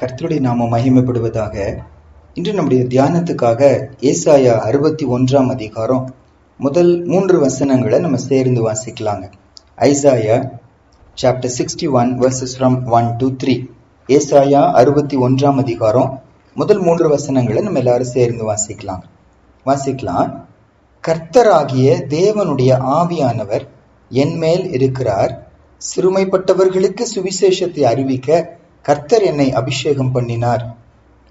கர்த்தருடைய நாமம் மகிமைப்படுவதாக. இன்று நம்முடைய தியானத்துக்காக ஏசாயா 61 அதிகாரம் முதல் 3 வசனங்களை நம்ம சேர்ந்து வாசிக்கலாங்க. Isaiah chapter 61 verses from 1 to 3. ஏசாயா 61 அதிகாரம் முதல் 3 வசனங்களை நம்ம எல்லாரும் சேர்ந்து வாசிக்கலாம். கர்த்தராகிய தேவனுடைய ஆவியானவர் என் மேல் இருக்கிறார். சிறுமைப்பட்டவர்களுக்கு சுவிசேஷத்தை அறிவிக்க கர்த்தர் என்னை அபிஷேகம் பண்ணினார்.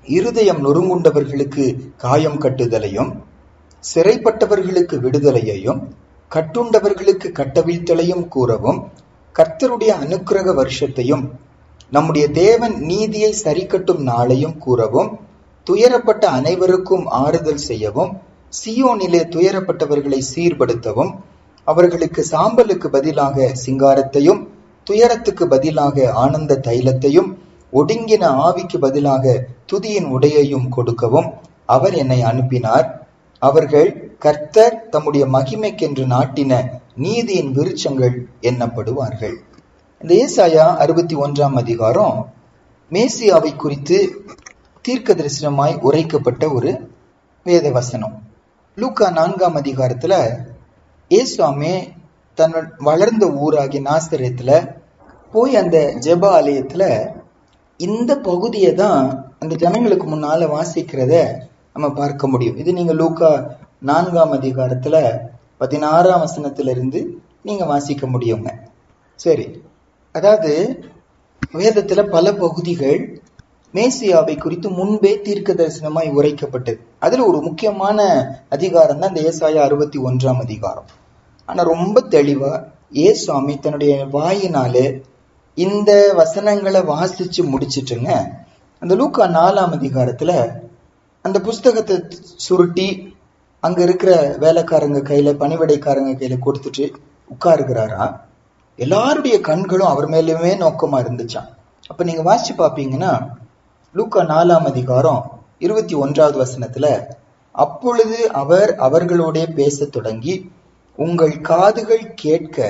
இருதயம் நொறுங்குண்டவர்களுக்கு காயம் கட்டுதலையும், சிறைப்பட்டவர்களுக்கு விடுதலையையும், கட்டுண்டவர்களுக்கு கட்டவிழ்த்தலையும் கூறவும், கர்த்தருடைய அனுக்கிரக வருஷத்தையும் நம்முடைய தேவன் நீதியை சரிக்கட்டும் நாளையும் கூறவும், துயரப்பட்ட அனைவருக்கும் ஆறுதல் செய்யவும், சீயோனிலே துயரப்பட்டவர்களை சீர்படுத்தவும், அவர்களுக்கு சாம்பலுக்கு பதிலாக சிங்காரத்தையும், துயரத்துக்கு பதிலாக ஆனந்த தைலத்தையும், ஒடுங்கின ஆவிக்கு பதிலாக துதியின் உடையையும் கொடுக்கவும் அவர் என்னை அனுப்பினார். அவர்கள் கர்த்தர் தம்முடைய மகிமைக்கென்று நாட்டின நீதியின் விருட்சங்கள் எண்ணப்படுவார்கள். இந்த ஏசாயா 61 அதிகாரம் மேசியாவை குறித்து தீர்க்க தரிசனமாய் உரைக்கப்பட்ட ஒரு வேத வசனம். லூக்கா 4 அதிகாரத்துல ஏசுவாமே தன் வளர்ந்த ஊராகிய நாசரேத்துல போய் அந்த ஜெப ஆலயத்துல இந்த பகுதியை தான் அந்த ஜனங்களுக்கு முன்னால வாசிக்கிறத நம்ம பார்க்க முடியும். இது நீங்க லூக்கா 4 அதிகாரத்துல 16 வசனத்திலிருந்து நீங்க வாசிக்க முடியுங்க. சரி, அதாவது வேதத்துல பல பகுதிகள் மேசியாவை குறித்து முன்பே தீர்க்க தரிசனமாய் உரைக்கப்பட்டது. அதுல ஒரு முக்கியமான அதிகாரம் தான் இந்த ஏசாயா 61 அதிகாரம். ஆனா ரொம்ப தெளிவா ஏசுவாமி தன்னுடைய வாயினாலே இந்த வசனங்களை வாசிச்சு முடிச்சிட்டுங்க அந்த லூக்கா 4 அதிகாரத்துல அந்த புஸ்தகத்தை சுருட்டி அங்க இருக்கிற வேலைக்காரங்க கையில, பணிவிடைக்காரங்க கையில கொடுத்துட்டு உட்காருகிறாரா. எல்லாருடைய கண்களும் அவர் மேலுமே நோக்கமா இருந்துச்சான். அப்ப நீங்க வாசிச்சு பாப்பீங்கன்னா லூக்கா 4 அதிகாரம் 21 வசனத்துல, அப்பொழுது அவர் அவர்களோட பேச தொடங்கி, உங்கள் காதுகள் கேட்க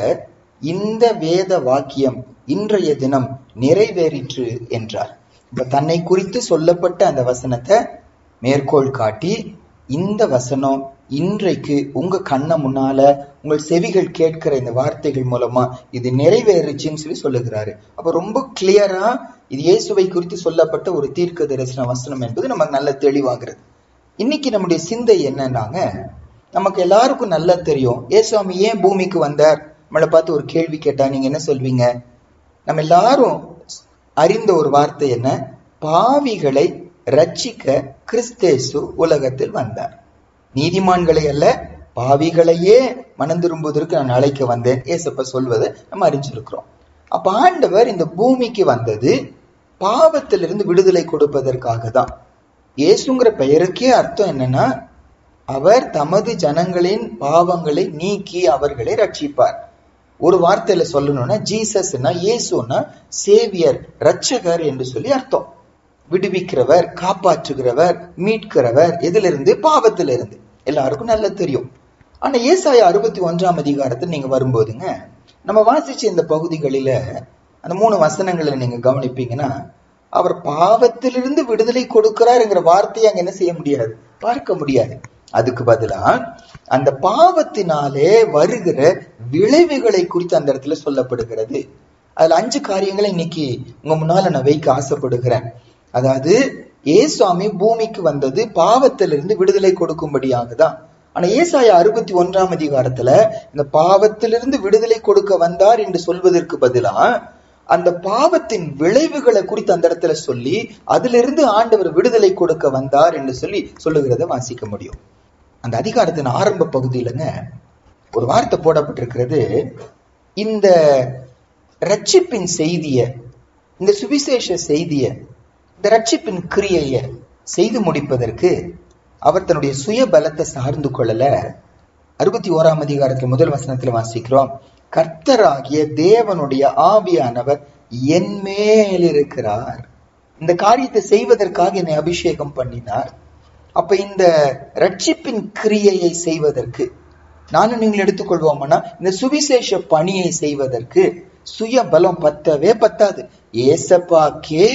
இந்த வேத வாக்கியம் இன்றைய தினம் நிறைவேறிற்று என்றார். இப்ப தன்னை குறித்து சொல்லப்பட்ட அந்த வசனத்தை மேற்கோள் காட்டி, இந்த வசனம் இன்றைக்கு உங்க கண்ண முன்னால உங்கள் செவிகள் கேட்கிற இந்த வார்த்தைகள் மூலமா இது நிறைவேறுச்சுன்னு சொல்லுகிறாரு. அப்ப ரொம்ப கிளியரா இது இயேசுவை குறித்து சொல்லப்பட்ட ஒரு தீர்க்க தரிசன வசனம் என்பது நமக்கு நல்ல தெளிவாகிறது. இன்னைக்கு நம்முடைய சிந்தை என்னன்னாங்க, நமக்கு எல்லாருக்கும் நல்லா தெரியும் ஏசுவாமி ஏன் பூமிக்கு வந்தார். நம்மளை பார்த்து ஒரு கேள்வி கேட்டா நீங்க என்ன சொல்வீங்க? நம்ம எல்லாரும் அறிந்த ஒரு வார்த்தை என்ன? பாவிகளை ரட்சிக்க கிறிஸ்தேசு உலகத்தில் வந்தார். நீதிமான்களை அல்ல, பாவிகளையே மனம் திரும்புவதற்கு நான் அழைக்க வந்தேன் ஏசப்ப சொல்வதை நம்ம அறிஞ்சிருக்கிறோம். அப்ப ஆண்டவர் இந்த பூமிக்கு வந்தது பாவத்திலிருந்து விடுதலை கொடுப்பதற்காக தான். இயேசுங்கிற பெயருக்கே அர்த்தம் என்னன்னா, அவர் தமது ஜனங்களின் பாவங்களை நீக்கி அவர்களை ரட்சிப்பார். ஒரு வார்த்தையில சொல்லணும்னா ஜீசஸ்னா, இயேசுனா சேவியர், ரட்சகர் என்று சொல்லி அர்த்தம். விடுவிக்கிறவர், காப்பாற்றுகிறவர், மீட்கிறவர். எதிலிருந்து? பாவத்திலிருந்து. எல்லாருக்கும் நல்லா தெரியும். ஆனா ஏசாயா 61 அதிகாரத்தில் நீங்க வரும்போதுங்க, நம்ம வாசிச்ச இந்த பகுதிகளில அந்த 3 வசனங்களை நீங்க கவனிப்பீங்கன்னா, அவர் பாவத்திலிருந்து விடுதலை கொடுக்கிறாருங்கிற வார்த்தையை அங்க என்ன செய்ய முடியாது, பார்க்க முடியாது. அதுக்கு பதிலா அந்த பாவத்தினாலே வருகிற விளைவுகளை குறித்து அந்த இடத்துல சொல்லப்படுகிறது. அதுல 5 காரியங்களை இன்னைக்கு உங்க முன்னால நான் வைக்க ஆசைப்படுகிறேன். அதாவது ஏசுவாமி பூமிக்கு வந்தது பாவத்திலிருந்து விடுதலை கொடுக்கும்படியாக தான். ஆனா ஏசாயா 61 அதிகாரத்துல இந்த பாவத்திலிருந்து விடுதலை கொடுக்க வந்தார் என்று சொல்வதற்கு பதிலா அந்த பாவத்தின் விளைவுகளை குறித்து அந்த இடத்துல சொல்லி அதிலிருந்து ஆண்டவர் விடுதலை கொடுக்க வந்தார் என்று சொல்லி சொல்லுகிறத வாசிக்க முடியும். அந்த அதிகாரத்தின் ஆரம்ப பகுதியிலங்க ஒரு வார்த்தை போடப்பட்டிருக்கிறது. இந்த ரட்சிப்பின் செய்திய, இந்த சுவிசேஷ செய்திய, இந்த ரட்சிப்பின் கிரியைய செய்து முடிப்பதற்கு அவர் தன்னுடைய சுய பலத்தை சார்ந்து கொள்ளல. 61 அதிகாரத்துல முதல் வசனத்துல வாசிக்கிறோம், கர்த்தராகிய தேவனுடைய ஆவியானவர் என் மேல் இருக்கிறார். இந்த காரியத்தை செய்வதற்காக என்னை அபிஷேகம் பண்ணினார். அப்ப இந்த ரட்சிப்பின் கிரியையை செய்வதற்கு நானும் நீங்கள் எடுத்துக்கொள்வோம்னா, இந்த சுவிசேஷ பணியை செய்வதற்கு சுய பலம் பத்தவே பத்தாது. ஏசப்பாக்கே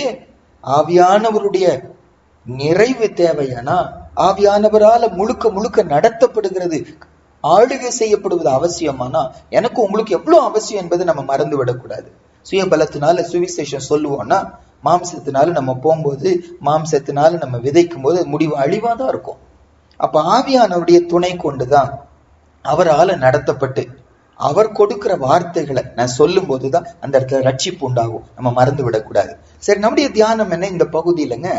ஆவியானவருடைய நிறைவு தேவையானா ஆவியானவரால முழுக்க முழுக்க நடத்தப்படுகிறது, ஆளுகை செய்யப்படுவது அவசியமானா எனக்கு உங்களுக்கு எவ்வளவு அவசியம் என்பதை நம்ம மறந்து விடக்கூடாது. சுய பலத்தினால சுவிசேஷம் சொல்லுவோம்னா மாம்சத்தினால நம்ம போகும்போது, மாம்சத்தினால நம்ம விதைக்கும் போது முடிவு அழிவாதான் இருக்கும். அப்ப ஆவியானவருடைய துணை கொண்டுதான் அவரால நடத்தப்பட்டு அவர் கொடுக்கிற வார்த்தைகளை நான் சொல்லும் போதுதான் அந்த இடத்துல ரட்சிப்பு உண்டாகும். நம்ம மறந்து விடக்கூடாது. சரி, நம்முடைய தியானம் என்ன இந்த பகுதியிலங்க?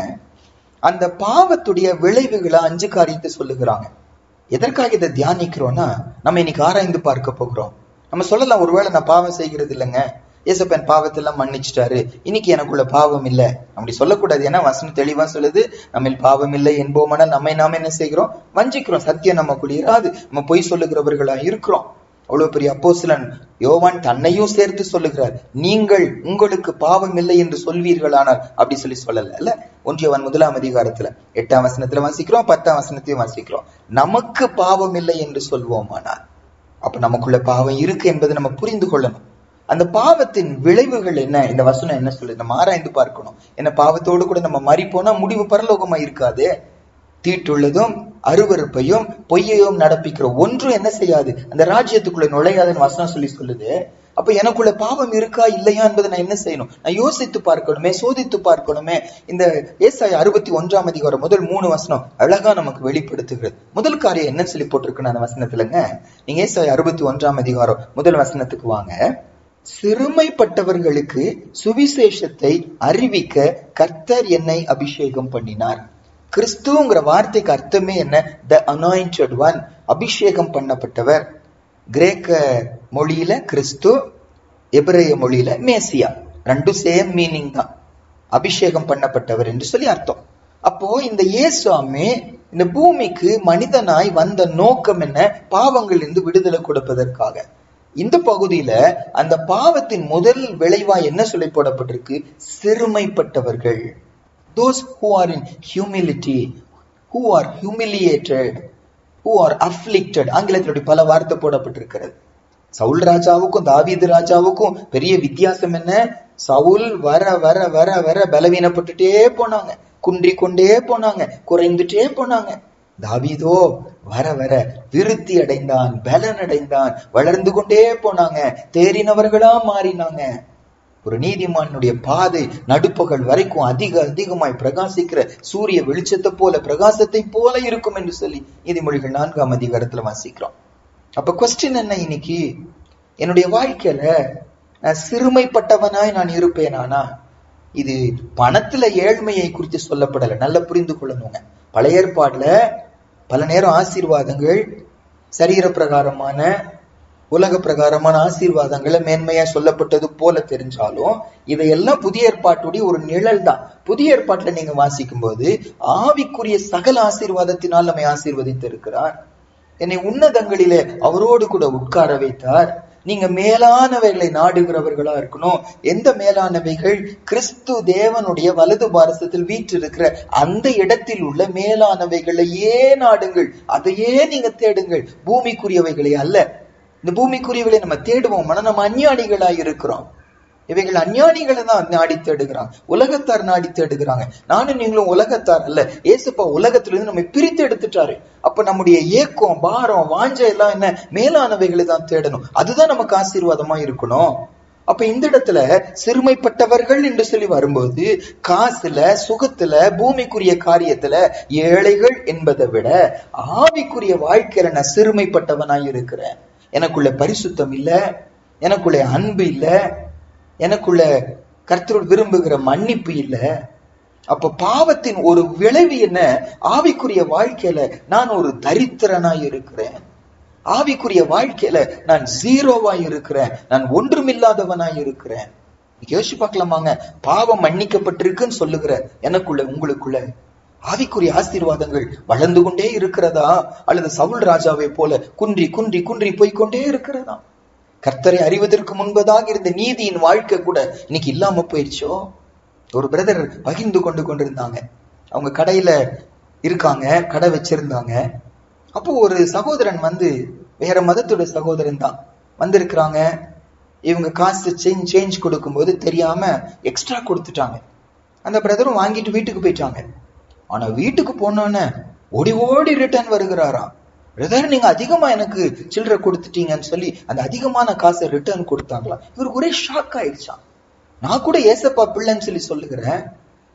அந்த பாவத்துடைய விளைவுகளை 5 காரியத்தை சொல்லுகிறாங்க. எதற்காக இதை தியானிக்கிறோம்னா, நம்ம இன்னைக்கு ஆராய்ந்து பார்க்க போகிறோம். நம்ம சொல்லலாம், ஒருவேளை நான் பாவம் செய்கிறது இல்லைங்க, ஏசப்பன் பாவத்தெல்லாம் மன்னிச்சிட்டாரு, இன்னைக்கு எனக்குள்ள பாவம் இல்லை, அப்படி சொல்லக்கூடாது. ஏன்னா வசனம் தெளிவா சொல்லுது, நம்ம பாவம் இல்லை என்போமானால் நம்மை நாம என்ன செய்கிறோம்? வஞ்சிக்கிறோம். சத்தியம் நமக்குள்ள இராது, நம்ம பொய் சொல்லுகிறவர்களா இருக்கிறோம். அவ்வளவு பெரிய அப்போஸ்தலன் யோவான் தன்னையும் சேர்த்து சொல்லுகிறார், நீங்கள் உங்களுக்கு பாவம் இல்லை என்று சொல்வீர்களானால், அப்படி சொல்லல. 1 யோவான் 1ஆம் அதிகாரத்துல 8ஆம் வசனத்துல வாசிக்கிறோம், 10ஆம் வசனத்தையும் வாசிக்கிறோம். நமக்கு பாவம் இல்லை என்று சொல்வோமானால் அப்ப நமக்குள்ள பாவம் இருக்கு என்பதை நம்ம புரிந்து கொள்ளணும். அந்த பாவத்தின் விளைவுகள் என்ன? இந்த வசனம் என்ன சொல்லுது? நம்ம ஆராய்ந்து பார்க்கணும். என்ன, பாவத்தோடு கூட நம்ம மறிப்போனா முடிவு பரலோகமா இருக்காது. தீட்டுள்ளதும் அருவருப்பையும் பொய்யையும் நடப்பிக்கிற ஒன்றும் என்ன செய்யாது, அந்த ராஜ்யத்துக்குள்ள நுழையாதுன்னு வசனம் சொல்லுது. அப்ப எனக்குள்ள பாவம் இருக்கா இல்லையா என்பதை நான் என்ன செய்யணும்? நான் யோசித்து பார்க்கணுமே, சோதித்து பார்க்கணுமே. இந்த ஏசாயா 61ஆம் அதிகாரம் முதல் 3 வசனம் அழகா நமக்கு வெளிப்படுத்துகிறது. முதல் காரியம் என்ன சொல்லி போட்டிருக்குன்னு அந்த வசனத்துலங்க, நீங்க ஏசாயா 61ஆம் அதிகாரம் முதல் வசனத்துக்கு வாங்க. சிறுமைப்பட்டவர்களுக்கு சுவிசேஷத்தை அறிவிக்க கர்த்தர் என்னை அபிஷேகம் பண்ணினார். கிறிஸ்துங்கிற வார்த்தைக்கு அர்த்தமே என்ன? த அனாயிண்டட் ஒன், அபிஷேகம் பண்ணப்பட்டவர். கிரேக்க மொழியில கிறிஸ்து, எபிரேய மொழியில மேசியா, ரெண்டும் சேம் மீனிங் தான். அபிஷேகம் பண்ணப்பட்டவர் என்று சொல்லி அர்த்தம். அப்போ இந்த இயேசுவே இந்த பூமிக்கு மனிதனாய் வந்த நோக்கம் என்ன? பாவங்கள் இருந்து விடுதலை கொடுப்பதற்காக. இந்த பகுதியில அந்த பாவத்தின் முதல் விளைவா என்ன சொல்லி போடப்பட்டிருக்கு? சிறுமைப்பட்டவர்கள். Those who are in humility, who are humiliated, who are afflicted. ஆங்கிலத்தில் பல வார்த்தை போடப்பட்டிருக்கிறது. சவுல் ராஜாவுக்கும் தாவீது ராஜாவுக்கும் பெரிய வித்தியாசம் என்ன? சவுல் வர வர வர வர பலவீனப்பட்டுட்டே போனாங்க, குன்றி கொண்டே போனாங்க, குறைந்துட்டே போனாங்க. தாவீதோ வர வர விருத்தி அடைந்தான், பலன் அடைந்தான், வளர்ந்து கொண்டே போனாங்க, தேறினவர்களா மாறினாங்க. ஒரு நீதிமானுடைய பாதை நடுப்பகல் வரைக்கும் அதிகமாய் பிரகாசிக்கிற சூரிய வெளிச்சத்தை போல, பிரகாசத்தை போல இருக்கும் என்று சொல்லி நீதிமொழிகள் 4ஆம் அதிகாரத்துல வாசிக்கிறோம். அப்ப கொஸ்டின் என்ன இன்னைக்கு? என்னுடைய வாழ்க்கையில நான் சிறுமைப்பட்டவனாய் நான் இருப்பேனானா? இது பணத்துல ஏழ்மையை குறித்து சொல்லப்படல, நல்லா புரிந்து கொள்ளணுங்க. பழைய ஏற்பாடுல பல நேரம் ஆசீர்வாதங்கள் சரீர பிரகாரமான உலக பிரகாரமான ஆசீர்வாதங்களை மேன்மையா சொல்லப்பட்டது போல தெரிஞ்சாலும் இதையெல்லாம் புதிய ஏற்பாட்டுடைய ஒரு நிழல் தான். புதிய ஏற்பாட்டுல நீங்க வாசிக்கும் போது ஆவிக்குரிய சகல ஆசீர்வாதத்தினால் நம்மை ஆசீர்வதித்து இருக்கிறார். என்னை உன்னதங்களிலே அவரோடு கூட உட்கார வைத்தார். நீங்க மேலானவைகளை நாடுகிறவர்களா இருக்கணும். எந்த மேலானவைகள்? கிறிஸ்து தேவனுடைய வலது பாரசத்தில் வீற்றிருக்கிற அந்த இடத்தில் உள்ள மேலானவைகளையே நாடுங்கள், அதையே நீங்க தேடுங்கள், பூமிக்குரியவைகளை அல்ல. இந்த பூமிக்குரியவர்களை நம்ம தேடுவோம், ஆனா நம்ம அஞ்ஞானிகளாய் இருக்கிறோம். இவைகள் அஞ்ஞானிகளை தான் நாடி தேடுகிறாங்க, உலகத்தார் நாடி தேடுகிறாங்க. நானும் நீங்களும் உலகத்தார் அல்ல. ஏசப்பா உலகத்திலிருந்து நம்ம பிரித்து எடுத்துட்டாரு. அப்ப நம்முடைய ஏக்கம், பாரம், வாஞ்சை எல்லாம் என்ன? மேலானவைகளை தான் தேடணும். அதுதான் நமக்கு ஆசீர்வாதமா இருக்கணும். அப்ப இந்த இடத்துல சிறுமைப்பட்டவர்கள் என்று சொல்லி வரும்போது காசுல, சுகத்துல, பூமிக்குரிய காரியத்துல ஏழைகள் என்பதை விட ஆவிக்குரிய வாழ்க்கையில நான் சிறுமைப்பட்டவனாய் இருக்கிறேன். எனக்குள்ள பரிசுத்தம் இல்ல, எனக்குள்ள அன்பு இல்ல, எனக்குள்ள கர்த்தர் விரும்புகிற மன்னிப்பு இல்ல. அப்ப பாவத்தின் ஒரு விளைவு என்ன? ஆவிக்குரிய வாழ்க்கையில நான் ஒரு தரித்திரனாய் இருக்கிறேன். ஆவிக்குரிய வாழ்க்கையில நான் ஜீரோவாய் இருக்கிறேன், நான் ஒன்றுமில்லாதவனாய் இருக்கிறேன். யோசிச்சு பார்க்கலாமாங்க? பாவம் மன்னிக்கப்பட்டிருக்குன்னு சொல்லுகிற எனக்குள்ள, உங்களுக்குள்ள ஆவிக்குரிய ஆசீர்வாதங்கள் வளர்ந்து கொண்டே இருக்கிறதா, அல்லது சவுல் ராஜாவை போல குன்றி குன்றி குன்றி போய்கொண்டே இருக்கிறதா? கர்த்தரை அறிவதற்கு முன்பதாக இருந்த நீதியின் வாழ்க்கை கூட இன்னைக்கு இல்லாம போயிடுச்சோ? ஒரு பிரதர் பகிர்ந்து கொண்டிருந்தாங்க. அவங்க கடையில இருக்காங்க, கடை வச்சிருந்தாங்க. அப்போ ஒரு சகோதரன் வேற மதத்துடைய சகோதரன் தான் வந்திருக்கிறாங்க. இவங்க காசு சேஞ்ச் கொடுக்கும் போது தெரியாம எக்ஸ்ட்ரா கொடுத்துட்டாங்க. அந்த பிரதரும் வாங்கிட்டு வீட்டுக்கு போயிட்டாங்க. ஆனா வீட்டுக்கு போனோன்னு ஓடி ஓடி ரிட்டர்ன் வருகிறாராம். பிரதர், நீங்க அதிகமா எனக்கு சில்லறை கொடுத்துட்டீங்கன்னு சொல்லி அந்த அதிகமான காசை ரிட்டர்ன் கொடுத்தாங்களாம். இவருக்கு ஒரே ஷாக் ஆயிடுச்சான். நான் கூட ஏசப்பா பிள்ளைன்னு சொல்லி சொல்லுகிறேன்,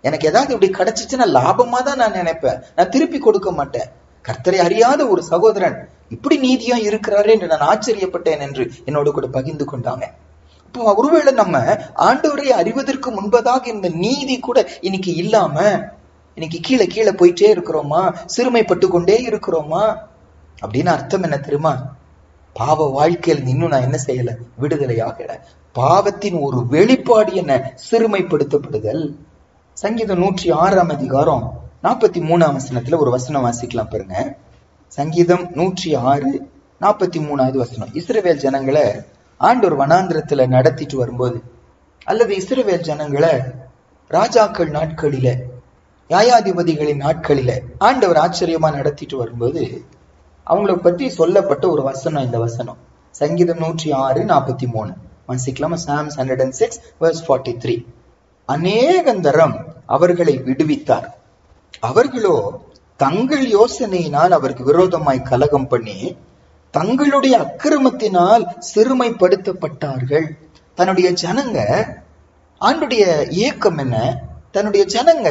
எனக்கு ஏதாவது இப்படி கிடைச்சிச்சுன்னா லாபமா தான் நான் நினைப்பேன், நான் திருப்பி கொடுக்க மாட்டேன். கர்த்தரை அறியாத ஒரு சகோதரன் இப்படி நீதியா இருக்கிறாரே என்று நான் ஆச்சரியப்பட்டேன் என்று என்னோட கூட பகிர்ந்து கொண்டாங்க. இப்போ ஒருவேளை நம்ம ஆண்டவரை அறிவதற்கு முன்பதாக இந்த நீதி கூட இன்னைக்கு இல்லாம இன்னைக்கு கீழே கீழே போயிட்டே இருக்கிறோமா, சிறுமைப்பட்டு கொண்டே இருக்கிறோமா அப்படின்னு அர்த்தம் என்ன தெரியுமா? பாவ வாழ்க்கையில் இன்னும் நான் என்ன செய்யல, விடுதலை ஆகல. பாவத்தின் ஒரு வெளிப்பாடு என்ன, சிறுமைப்படுத்தப்படுதல். சங்கீதம் 106 அதிகாரம் 43 வசனத்துல ஒரு வசனம் வாசிக்கலாம் பாருங்க. சங்கீதம் 106 43 வசனம். இஸ்ரவேல் ஜனங்களை ஆண்டவர் வனாந்திரத்துல நடத்திட்டு வரும்போது, அல்லது இஸ்ரவேல் ஜனங்களை ராஜாக்கள் நாட்களில, நியாயாதிபதிகளின் நாட்களில ஆண்டவர் ஆச்சரியமா நடத்திட்டு வரும்போது அவங்களை பத்தி சொல்லப்பட்ட ஒரு வசனம் இந்த வசனம். சங்கீதம் 106 43 வாசிக்கலாம். Psalms 106 verse 43. அநேகந்தரம் அவர்களை விடுவித்தார், அவர்களோ தங்கள் யோசனையினால் அவருக்கு விரோதமாய் கலகம் பண்ணி தங்களுடைய அக்கிரமத்தினால் சிறுமைப்படுத்தப்பட்டார்கள். தன்னுடைய ஜனங்க, ஆண்டுடைய இயக்கம் என்ன, தன்னுடைய ஜனங்க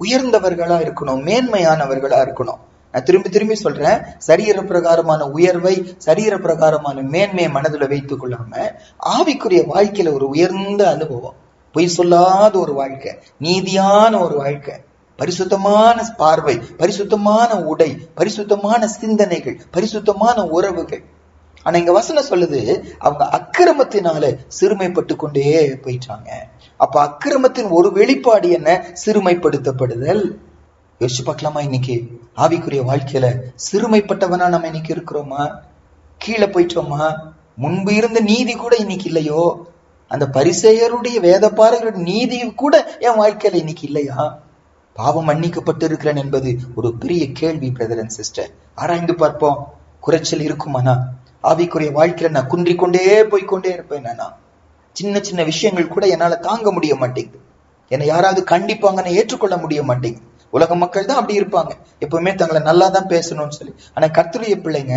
உயர்ந்தவர்களா இருக்கணும், மேன்மையானவர்களா இருக்கணும். நான் திரும்பி திரும்பி சொல்றேன், சரீர பிரகாரமான உயர்வை, சரீர பிரகாரமான மேன்மையை மனதுல வைத்துக் கொள்ளாம ஆவிக்குரிய வாழ்க்கையில ஒரு உயர்ந்த அனுபவம், பொய் சொல்லாத ஒரு வாழ்க்கை, நீதியான ஒரு வாழ்க்கை, பரிசுத்தமான பார்வை, பரிசுத்தமான உடை, பரிசுத்தமான சிந்தனைகள், பரிசுத்தமான உறவுகள். ஆனா இங்க வசனம் சொல்லுது, அவங்க அக்கிரமத்தினால சிறுமைப்பட்டு கொண்டே போயிட்டாங்க. அப்ப அக்கிரமத்தின் ஒரு வெளிப்பாடு என்ன, சிறுமைப்படுத்தப்படுதல். யோசிச்சு பார்க்கலாமா? இன்னைக்கு ஆவிக்குரிய வாழ்க்கையில சிறுமைப்பட்டவனா நம்ம இன்னைக்கு இருக்கிறோமா? கீழே போயிட்டோமா? முன்பு இருந்த நீதி கூட இன்னைக்கு இல்லையோ? அந்த பரிசேயருடைய வேதபாரகருடைய நீதி கூட என் வாழ்க்கையில இன்னைக்கு இல்லையா? பாவம் மன்னிக்கப்பட்டு இருக்கிறேன் என்பது ஒரு பெரிய கேள்வி. பிரதர் அண்ட் சிஸ்டர், ஆராய்ந்து பார்ப்போம். குறைச்சல் இருக்குமானா? ஆவிக்குரிய வாழ்க்கையில நான் குன்றிக்கொண்டே போய்கொண்டே இருப்பேன். சின்ன சின்ன விஷயங்கள் கூட என்னால தாங்க முடிய மாட்டேங்குது. என்னை யாராவது கண்டிப்பாங்கன்னு ஏற்றுக்கொள்ள முடிய மாட்டேங்குது. உலக மக்கள் தான் அப்படி இருப்பாங்க, எப்பவுமே தங்களை நல்லா தான் பேசணும்னு சொல்லி. ஆனா கர்த்தருடைய பிள்ளைங்க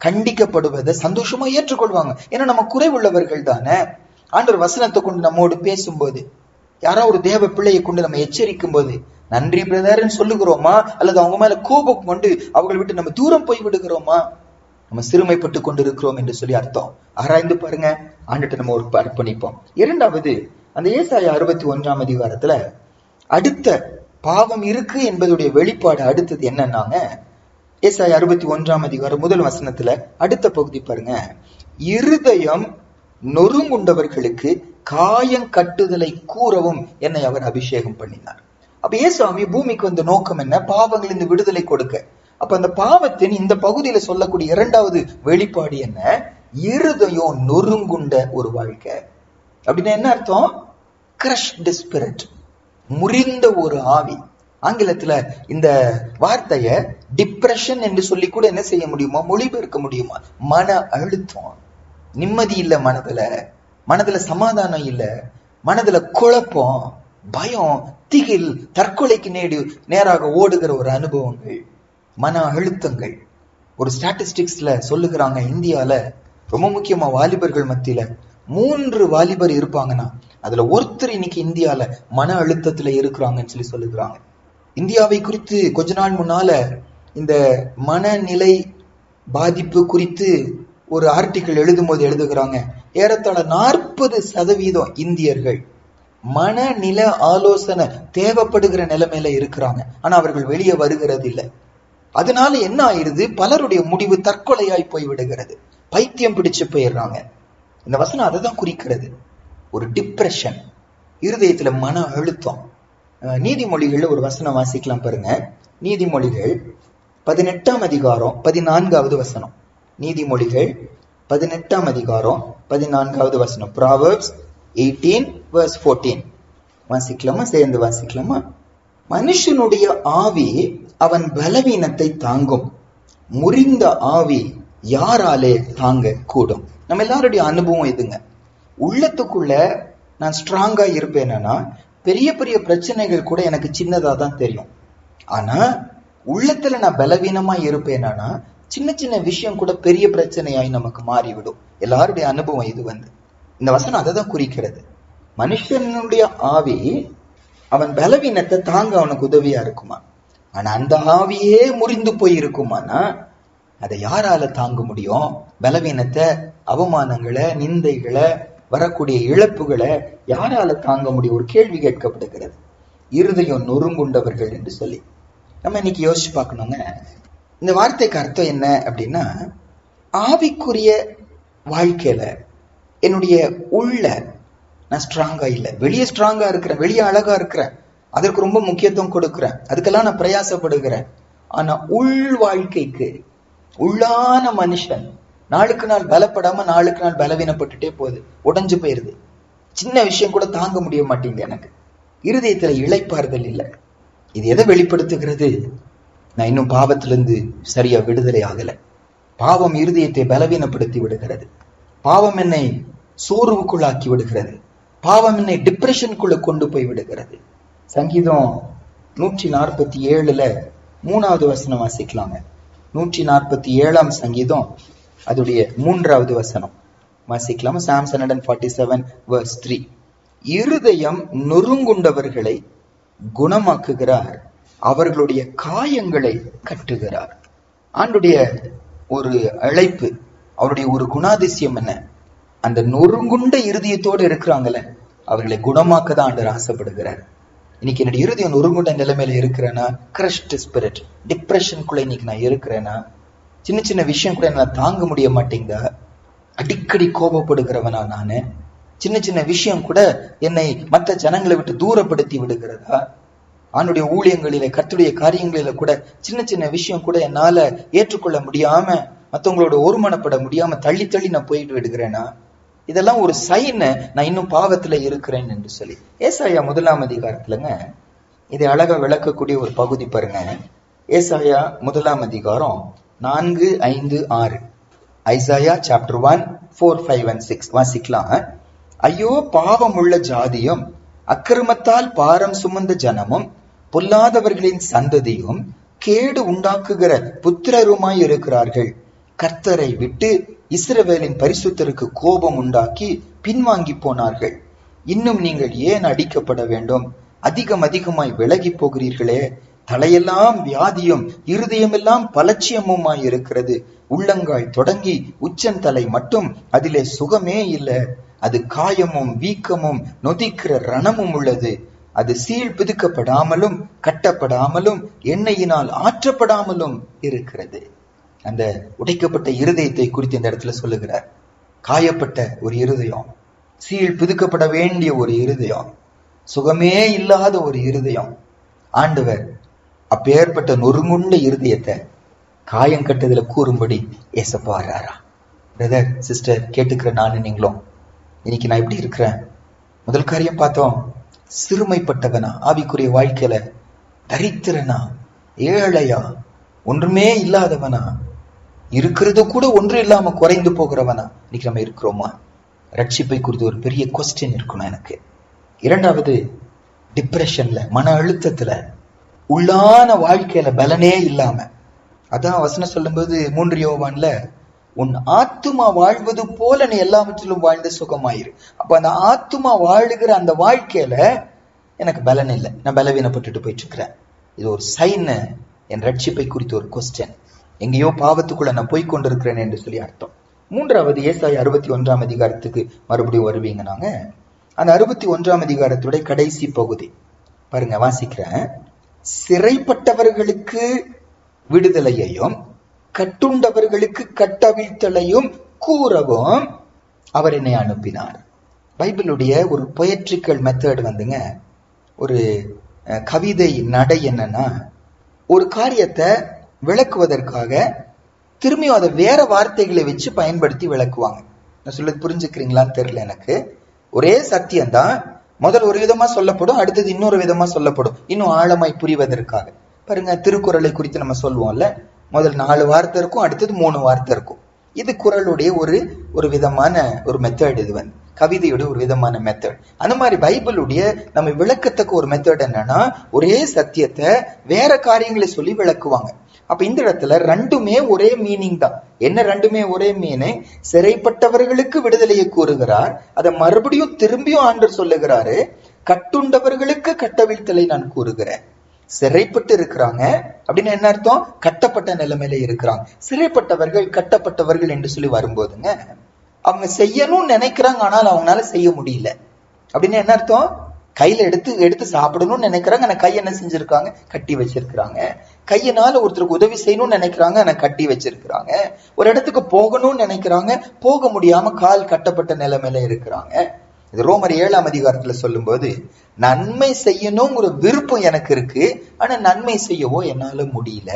கண்டிக்கப்படுவதை சந்தோஷமா ஏற்றுக்கொள்வாங்க. ஏன்னா நம்ம குறைவுள்ளவர்கள் தானே. ஆண்டவர் வசனத்தை கொண்டு நம்மோடு பேசும்போது, யாராவது ஒரு தேவ பிள்ளையை கொண்டு நம்ம எச்சரிக்கும் போது நன்றி பிரதர்ன்னு சொல்லுகிறோமா, அல்லது அவங்க மேல கோபம் கொண்டு அவங்களை விட்டு நம்ம தூரம் போய் விடுகிறோமா? நம்ம சிறுமைப்பட்டு கொண்டு இருக்கிறோம் என்று சொல்லி அர்த்தம். ஆராய்ந்து பாருங்க, ஆண்டுட்டு நம்ம ஒரு அர்ப்பணிப்போம். இரண்டாவது, அந்த ஏசாயா 61 அதிகாரத்துல அடுத்த பாவம் இருக்கு என்பதுடைய வெளிப்பாடு அடுத்தது என்னன்னாங்க, ஏசாயா 61 அதிகாரம் 1 வசனத்துல அடுத்த பகுதி பாருங்க. இருதயம் நொறுங்குண்டவர்களுக்கு காயம் கட்டுதலை கூறவும் என்னை அவர் அபிஷேகம் பண்ணினார். அப்ப ஏசாமி பூமிக்கு வந்த நோக்கம் என்ன, பாவங்கள் இந்த விடுதலை கொடுக்க. அப்ப அந்த பாவத்தின் இந்த பகுதியில சொல்லக்கூடிய இரண்டாவது வெளிப்பாடு என்ன, இருதயம் நொறுங்குண்ட ஒரு வாழ்க்கை. அப்படின்னா என்ன அர்த்தம்? கிரஷ்ட் ஸ்பிரிட், முறிந்த ஒரு ஆவி. ஆங்கிலத்துல இந்த வார்த்தைய டிப்ரெஷன் என்று சொல்லி கூட என்ன செய்ய முடியுமா, மொழிபெயர்க்க முடியுமா? மன அழுத்தம், நிம்மதி இல்ல மனதுல, மனதுல சமாதானம் இல்ல, மனதுல குழப்பம், பயம், திகில், தற்கொலைக்கு நேராக ஓடுகிற ஒரு அனுபவங்கள், மன அழுத்தங்கள். ஒரு ஸ்டாட்டிஸ்டிக்ஸ்ல சொல்லுகிறாங்க, இந்தியால ரொம்ப முக்கியமா வாலிபர்கள் மத்தியில 3 வாலிபர் இருப்பாங்கன்னா அதுல ஒருத்தர் இன்னைக்கு இந்தியால மன அழுத்தத்துல இருக்கிறாங்கன்னு சொல்லி சொல்லுகிறாங்க. இந்தியாவை குறித்து கொஞ்ச நாள் முன்னால இந்த மனநிலை பாதிப்பு குறித்து ஒரு ஆர்டிக்கிள் எழுதும் போது எழுதுகிறாங்க, ஏறத்தாழ 40% இந்தியர்கள் மனநிலை ஆலோசனை தேவைப்படுகிற நிலைமையில இருக்கிறாங்க. ஆனா அவர்கள் வெளியே வருகிறது இல்லை. அதனால என்ன ஆயிருது, பலருடைய முடிவு தற்கொலையாய் போய் விடுகிறது, பைத்தியம் பிடிச்சு போயிடுறாங்க. இந்த வசனம் அதை தான் குறிக்கிறது, ஒரு டிப்ரெஷன், இருதயத்துல மன அழுத்தம். நீதிமொழிகள்ல ஒரு வசனம் வாசிக்கலாம் பாருங்க. நீதிமொழிகள் 18 அதிகாரம் 14 வசனம். நீதிமொழிகள் 18 அதிகாரம் 14 வசனம். Proverbs 18 verse 14 வாசிக்கலாமா? சேர்ந்து வாசிக்கலாமா? மனுஷனுடைய ஆவி அவன் பலவீனத்தை தாங்கும், முறிந்த ஆவி யாராலே தாங்க கூடும்? நம்ம எல்லாருடைய அனுபவம் இதுங்க. உள்ளத்துக்குள்ள நான் ஸ்ட்ராங்கா இருப்பேனா, பெரிய பெரிய பிரச்சனைகள் கூட எனக்கு சின்னதா தான் தெரியும். ஆனா உள்ளத்துல நான் பலவீனமா இருப்பேனா சின்ன சின்ன விஷயம் கூட பெரிய பிரச்சனையாய் நமக்கு மாறிவிடும். எல்லாருடைய அனுபவம் இது. இந்த வசனம் அதை தான் குறிக்கிறது. மனுஷனுடைய ஆவி அவன் பலவீனத்தை தாங்க அவனுக்கு உதவியா இருக்குமா, ஆனா அந்த ஆவியே முறிந்து போய் இருக்குமானா அதை யாரால தாங்க முடியும்? பலவீனத்தை, அவமானங்களை, நிந்தைகளை, வரக்கூடிய இழப்புகளை யாரால தாங்க முடியும்? ஒரு கேள்வி கேட்கப்படுகிறது. இருதயம் நொறுங்குண்டவர்கள் என்று சொல்லி நம்ம இன்னைக்கு யோசிச்சு பார்க்கணுங்க. இந்த வார்த்தைக்கு அர்த்தம் என்ன அப்படின்னா, ஆவிக்குரிய வாழ்க்கையில என்னுடைய உள்ள நான் ஸ்ட்ராங்கா இல்லை. வெளியே ஸ்ட்ராங்கா இருக்கிறேன், வெளியே அழகா இருக்கிறேன், அதற்கு ரொம்ப முக்கியத்துவம் கொடுக்கிறேன், அதுக்கெல்லாம் நான் பிரயாசப்படுகிறேன். ஆனா உள் வாழ்க்கைக்கு, உள்ளான மனுஷன் நாளுக்கு நாள் பலப்படாம நாளுக்கு நாள் பலவீனப்பட்டுட்டே போகுது, உடைஞ்சு போயிருது. சின்ன விஷயம் கூட தாங்க முடிய மாட்டேங்குது. எனக்கு இருதயத்துல இளைப்பாறுதல் இல்லை. இது எதை வெளிப்படுத்துகிறது? நான் இன்னும் பாவத்திலிருந்து சரியா விடுதலை ஆகல. பாவம் இருதயத்தை பலவீனப்படுத்தி விடுகிறது. பாவம் என்னை சோர்வுக்குள்ளாக்கி விடுகிறது. பாவம் என்னை டிப்ரெஷனுக்குள்ள கொண்டு போய் விடுகிறது. சங்கீதம் 147 3வது வசனம் வாசிக்கலாங்க. 147 சங்கீதம் அதோடைய 3வது வசனம் வாசிக்கலாமா? Psalms 147 verse 3. இருதயம் நொறுங்குண்டவர்களை குணமாக்குகிறார், அவர்களுடைய காயங்களை கட்டுகிறார். ஆண்டுடைய ஒரு அழைப்பு, அவருடைய ஒரு குணாதிசயம் என்ன? அந்த நொறுங்குண்ட இருதயத்தோடு இருக்கிறாங்கல்ல, அவர்களை குணமாக்க தான் ஆண்டவர் ஆசைப்படுகிறார். இன்னைக்கு என்னுடைய இருதயம் நொறுங்குண்ட நிலைமையில இருக்கிறேன்னா, கிரஷ்ட் ஸ்பிரிட், டிப்ரெஷனுக்குள்ள இன்னைக்கு நான் இருக்கிறேன்னா, சின்ன சின்ன விஷயம் கூட என்னால தாங்க முடிய மாட்டேங்குதா, அடிக்கடி கோபப்படுகிறவனா நானு, சின்ன சின்ன விஷயம் கூட என்னை மற்ற ஜனங்களை விட்டு தூரப்படுத்தி விடுகிறதா, ஆண்டுடைய ஊழியங்களில, கர்த்தருடைய காரியங்களில கூட சின்ன சின்ன விஷயம் கூட என்னால ஏற்றுக்கொள்ள முடியாம, மற்றவங்களோட ஒருமனப்பட முடியாம தள்ளி தள்ளி நான் போயிட்டு விடுகிறேனா, இதெல்லாம் ஒரு சைன் நான் இன்னும் பாவத்துல இருக்கிறேன் என்று சொல்லி. ஏசாயா 1ஆம் அதிகாரத்துலங்க இதை அழகா விளக்கக்கூடிய ஒரு பகுதி பாருங்க. ஏசாயா 1ஆம் அதிகாரம் 4, 5, 6. ஐசாயா chapter 1, 4, 5 and 6 வாசிக்கலாம். ஐயோ பாவம் உள்ள ஜாதியும் அக்கிரமத்தால் பாரம் சுமந்த ஜனமும் பொல்லாதவர்களின் சந்ததியும் கேடு உண்டாக்குகிற புத்திரருமாய் இருக்கிறார்கள். கர்த்தரை விட்டு இஸ்ரவேலின் பரிசுத்தருக்கு கோபம் உண்டாக்கி பின்வாங்கி போனார்கள். இன்னும் நீங்கள் ஏன் அடிக்கப்பட வேண்டும்? அதிகமாய் விலகி போகிறீர்களே. தலையெல்லாம் வியாதியும் இருதயமெல்லாம் பலட்சியமுமாய் இருக்கிறது. உள்ளங்கால் தொடங்கி உச்சந்தலை மட்டும் அதிலே சுகமே இல்லை. அது காயமும் வீக்கமும் நொதிக்கிற ரணமும் உள்ளது. அது சீல் பிதுக்கப்படாமலும் கட்டப்படாமலும் எண்ணெயினால் ஆற்றப்படாமலும் இருக்கிறது. அந்த உடைக்கப்பட்ட இருதயத்தை குறித்து இந்த இடத்துல சொல்லுகிறார். காயப்பட்ட ஒரு இருதயம், சீல் பிதுக்கப்பட வேண்டிய ஒரு இருதயம், சுகமே இல்லாத ஒரு இருதயம். ஆண்டவர் அப்பேற்பட்ட நொறுங்குண்ட இருதயத்தை காயம் கட்டதுல கூறும்படி ஏசப்பா வர்றாரா? பிரதர் சிஸ்டர் கேட்டுக்கிற நானு நீங்களும் இன்னைக்கு நான் எப்படி இருக்கிறேன்? முதல் காரியம் பார்த்தோம், சிறுமைப்பட்டவனா, ஆவிக்குரிய வாழ்க்கையில தரித்திரனா, ஏழையா, ஒன்றுமே இல்லாதவனா, இருக்கிறது கூட ஒன்று இல்லாம குறைந்து போகிறவனா இன்னைக்கு நம்ம இருக்கிறோமா? ரட்சிப்பை குறித்து ஒரு பெரிய கொஸ்டின் இருக்கணும் எனக்கு. இரண்டாவது, டிப்ரெஷன்ல, மன அழுத்தத்துல, உள்ளான வாழ்க்கையில பலனே இல்லாம. அதான் வசனம் சொல்லும்போது 3 யோவான்ல, உன் ஆத்துமா வாழ்வது போல நீ எல்லாவற்றிலும் வாழ்ந்து சுகமாயிரு. அப்ப அந்த ஆத்துமா வாழுகிற அந்த வாழ்க்கையில எனக்கு பலன் இல்லை, நான் பலவீனப்பட்டுட்டு போயிட்டு இருக்கிறேன். இது ஒரு சைன், என் ரட்சிப்பை குறித்து ஒரு கொஸ்டின். எங்கேயோ பாவத்துக்குள்ள நான் போய் கொண்டிருக்கிறேன் என்று சொல்லி அர்த்தம். மூன்றாவது, ஏசாயா 61ஆம் அதிகாரத்துக்கு மறுபடியும் வருவீங்க. நாங்க அந்த 61ஆம் அதிகாரத்துடைய கடைசி பகுதி பாருங்க, வாசிக்கிறேன். சிறைப்பட்டவர்களுக்கு விடுதலையையும் கட்டுண்டவர்களுக்கு கட்டவிழ்த்தலையும் கூறவும் அவர் என்னை அனுப்பினார். பைபிளுடைய ஒரு பொயட்ரிக்கல் மெத்தட் வந்துங்க, ஒரு கவிதை நடை என்னன்னா, ஒரு காரியத்தை விளக்குவதற்காக திரும்பியும் அதை வேற வார்த்தைகளை வச்சு பயன்படுத்தி விளக்குவாங்க. நான் சொல்றது புரிஞ்சுக்கிறீங்களான்னு தெரியல எனக்கு. ஒரே சத்தியம்தான், முதல் ஒரு விதமா சொல்லப்படும், அடுத்தது இன்னொரு விதமா சொல்லப்படும், இன்னும் ஆழமாய் புரிவதற்காக. பாருங்க, திருக்குறளை குறித்து நம்ம சொல்லுவோம்ல, முதல் 4 வார்த்தை இருக்கும், அடுத்தது 3 வார்த்தை இருக்கும். இது குறளுடைய ஒரு விதமான ஒரு மெத்தட். இது கவிதையோட ஒரு விதமான மெத்தட். அந்த மாதிரி பைபிளுடைய நம்ம விளக்கத்துக்கு ஒரு மெத்தட் என்னன்னா, ஒரே சத்தியத்தை வேற காரியங்களை சொல்லி விளக்குவாங்க. அப்ப இந்த இடத்துல ரெண்டுமே ஒரே மீனிங் தான். என்ன ரெண்டுமே ஒரே மீனிங்? சிறைப்பட்டவர்களுக்கு விடுதலையை கூறுகிறார், அதை மறுபடியும் திரும்பியும் ஆண்டவர் சொல்லுகிறாரு, கட்டுண்டவர்களுக்கு கட்டவிழ்த்தலை நான் கூறுகிறேன். சிறைப்பட்டு இருக்கிறாங்க அப்படின்னு என்ன அர்த்தம்? கட்டப்பட்ட நிலைமையில இருக்கிறாங்க. சிறைப்பட்டவர்கள் கட்டப்பட்டவர்கள் என்று சொல்லி வரும்போதுங்க, அவங்க செய்யணும்னு நினைக்கிறாங்க, ஆனால் அவங்களால செய்ய முடியல அப்படின்னு என்ன அர்த்தம்? கையில எடுத்து சாப்பிடணும்னு நினைக்கிறாங்க, ஆனா கை என்ன செஞ்சிருக்காங்க? கட்டி வச்சிருக்கிறாங்க. கையினால ஒருத்தருக்கு உதவி செய்யணும்னு நினைக்கிறாங்க, ஆனா கட்டி வச்சிருக்கிறாங்க. ஒரு இடத்துக்கு போகணும்னு நினைக்கிறாங்க, போக முடியாம கால் கட்டப்பட்ட நிலைமையில இருக்கிறாங்க. இது ரோமர் 7ஆம் அதிகாரத்துல சொல்லும் போது, நன்மை செய்யணுங்கிற விருப்பம் எனக்கு இருக்கு, ஆனா நன்மை செய்யவோ என்னால முடியல.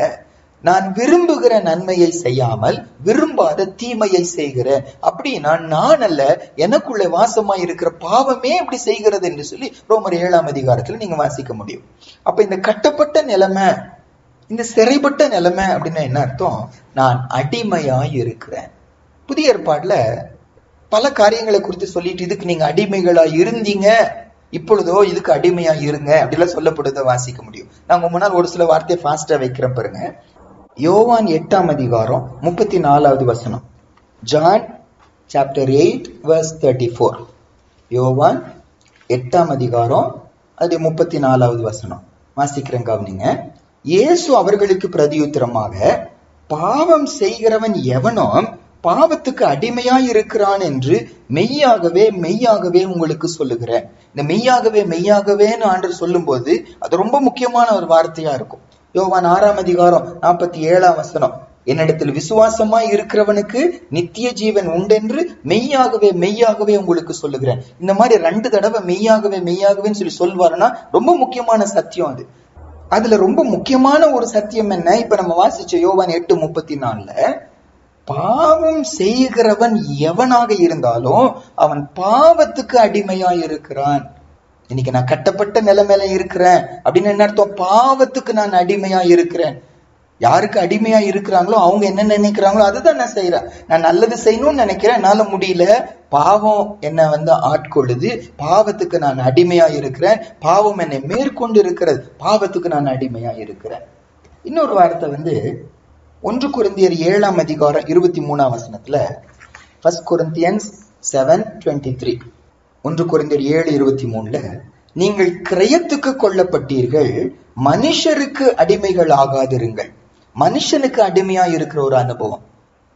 நான் விரும்புகிற நன்மையை செய்யாமல் விரும்பாத தீமையை செய்கிற, அப்படின்னா நான் அல்ல, எனக்குள்ள வாசமா இருக்கிற பாவமே இப்படி செய்கிறது என்று சொல்லி ரோமர் 7ஆம் அதிகாரத்துல நீங்க வாசிக்க முடியும். அப்ப இந்த கட்டப்பட்ட நிலைமை, இந்த சிறைப்பட்ட நிலைமை அப்படின்னா என்ன அர்த்தம்? நான் அடிமையாய் இருக்கிறேன். புதிய ஏற்பாடுல பல காரியங்களை குறித்து சொல்லிட்டு, இதுக்கு நீங்க அடிமைகளா இருந்தீங்க, இப்பொழுதோ இதுக்கு அடிமையா இருங்க அப்படிலாம் சொல்லப்படுறத வாசிக்க முடியும். நாங்க முன்னால் ஒரு சில வார்த்தையை ஃபாஸ்டா வைக்கிறேன் பாருங்க. யோவான் 8ஆம் அதிகாரம் 34வது வசனம். John chapter 8 verse 34. யோவான் 8ஆம் அதிகாரம் அது 34வது வசனம் வாசிக்கிறேன், கவனிங்க. இயேசு அவர்களுக்கு பிரதியுத்தரமாக, பாவம் செய்கிறவன் எவனும் பாவத்துக்கு அடிமையாய் இருக்கிறான் என்று மெய்யாகவே மெய்யாகவே உங்களுக்கு சொல்லுகிறேன். இந்த மெய்யாகவே மெய்யாகவேன்னு ஆண்டவர் சொல்லும் போது அது ரொம்ப முக்கியமான ஒரு வார்த்தையா இருக்கும். யோவான் 6ஆம் அதிகாரம் 47ஆம் வசனம், என்னிடத்தில் விசுவாசமாய் இருக்கிறவனுக்கு நித்திய ஜீவன் உண்டென்று மெய்யாகவே மெய்யாகவே உங்களுக்கு சொல்லுகிறேன். இந்த மாதிரி 2 தடவை மெய்யாகவே மெய்யாகவேன்னு சொல்லி சொல்வாருன்னா ரொம்ப முக்கியமான சத்தியம் அது. அதுல ரொம்ப முக்கியமான ஒரு சத்தியம் என்ன? இப்ப நம்ம வாசிச்ச யோவான் 8:34, பாவம் செய்கிறவன் எவனாக இருந்தாலும் அவன் பாவத்துக்கு அடிமையாய் இருக்கிறான். இன்னைக்கு நான் கட்டப்பட்ட நிலைமையில இருக்கிறேன் அப்படின்னு என்ன அர்த்தம்? பாவத்துக்கு நான் அடிமையா இருக்கிறேன். யாருக்கு அடிமையா இருக்கிறாங்களோ அவங்க என்ன நினைக்கிறாங்களோ அதுதான் நான் செய்யறேன். நான் நல்லது செய்யணும்னு நினைக்கிறேன், என்னால முடியல, பாவம் என்ன ஆட்கொள்ளுது, பாவத்துக்கு நான் அடிமையா இருக்கிறேன், பாவம் என்னை மேற்கொண்டு இருக்கிறது, பாவத்துக்கு நான் அடிமையா இருக்கிறேன். இன்னொரு வார்த்தை 1 கொரிந்தியர் 7ஆம் அதிகாரம் 23ஆம் வசனத்துல, 1 Corinthians 7:23, 1 கொரிந்தியர் 7:23, நீங்கள் கிரயத்துக்கு கொல்லப்பட்டீர்கள், மனுஷருக்கு அடிமைகள் ஆகாதிருங்கள். மனுஷனுக்கு அடிமையா இருக்கிற ஒரு அனுபவம்.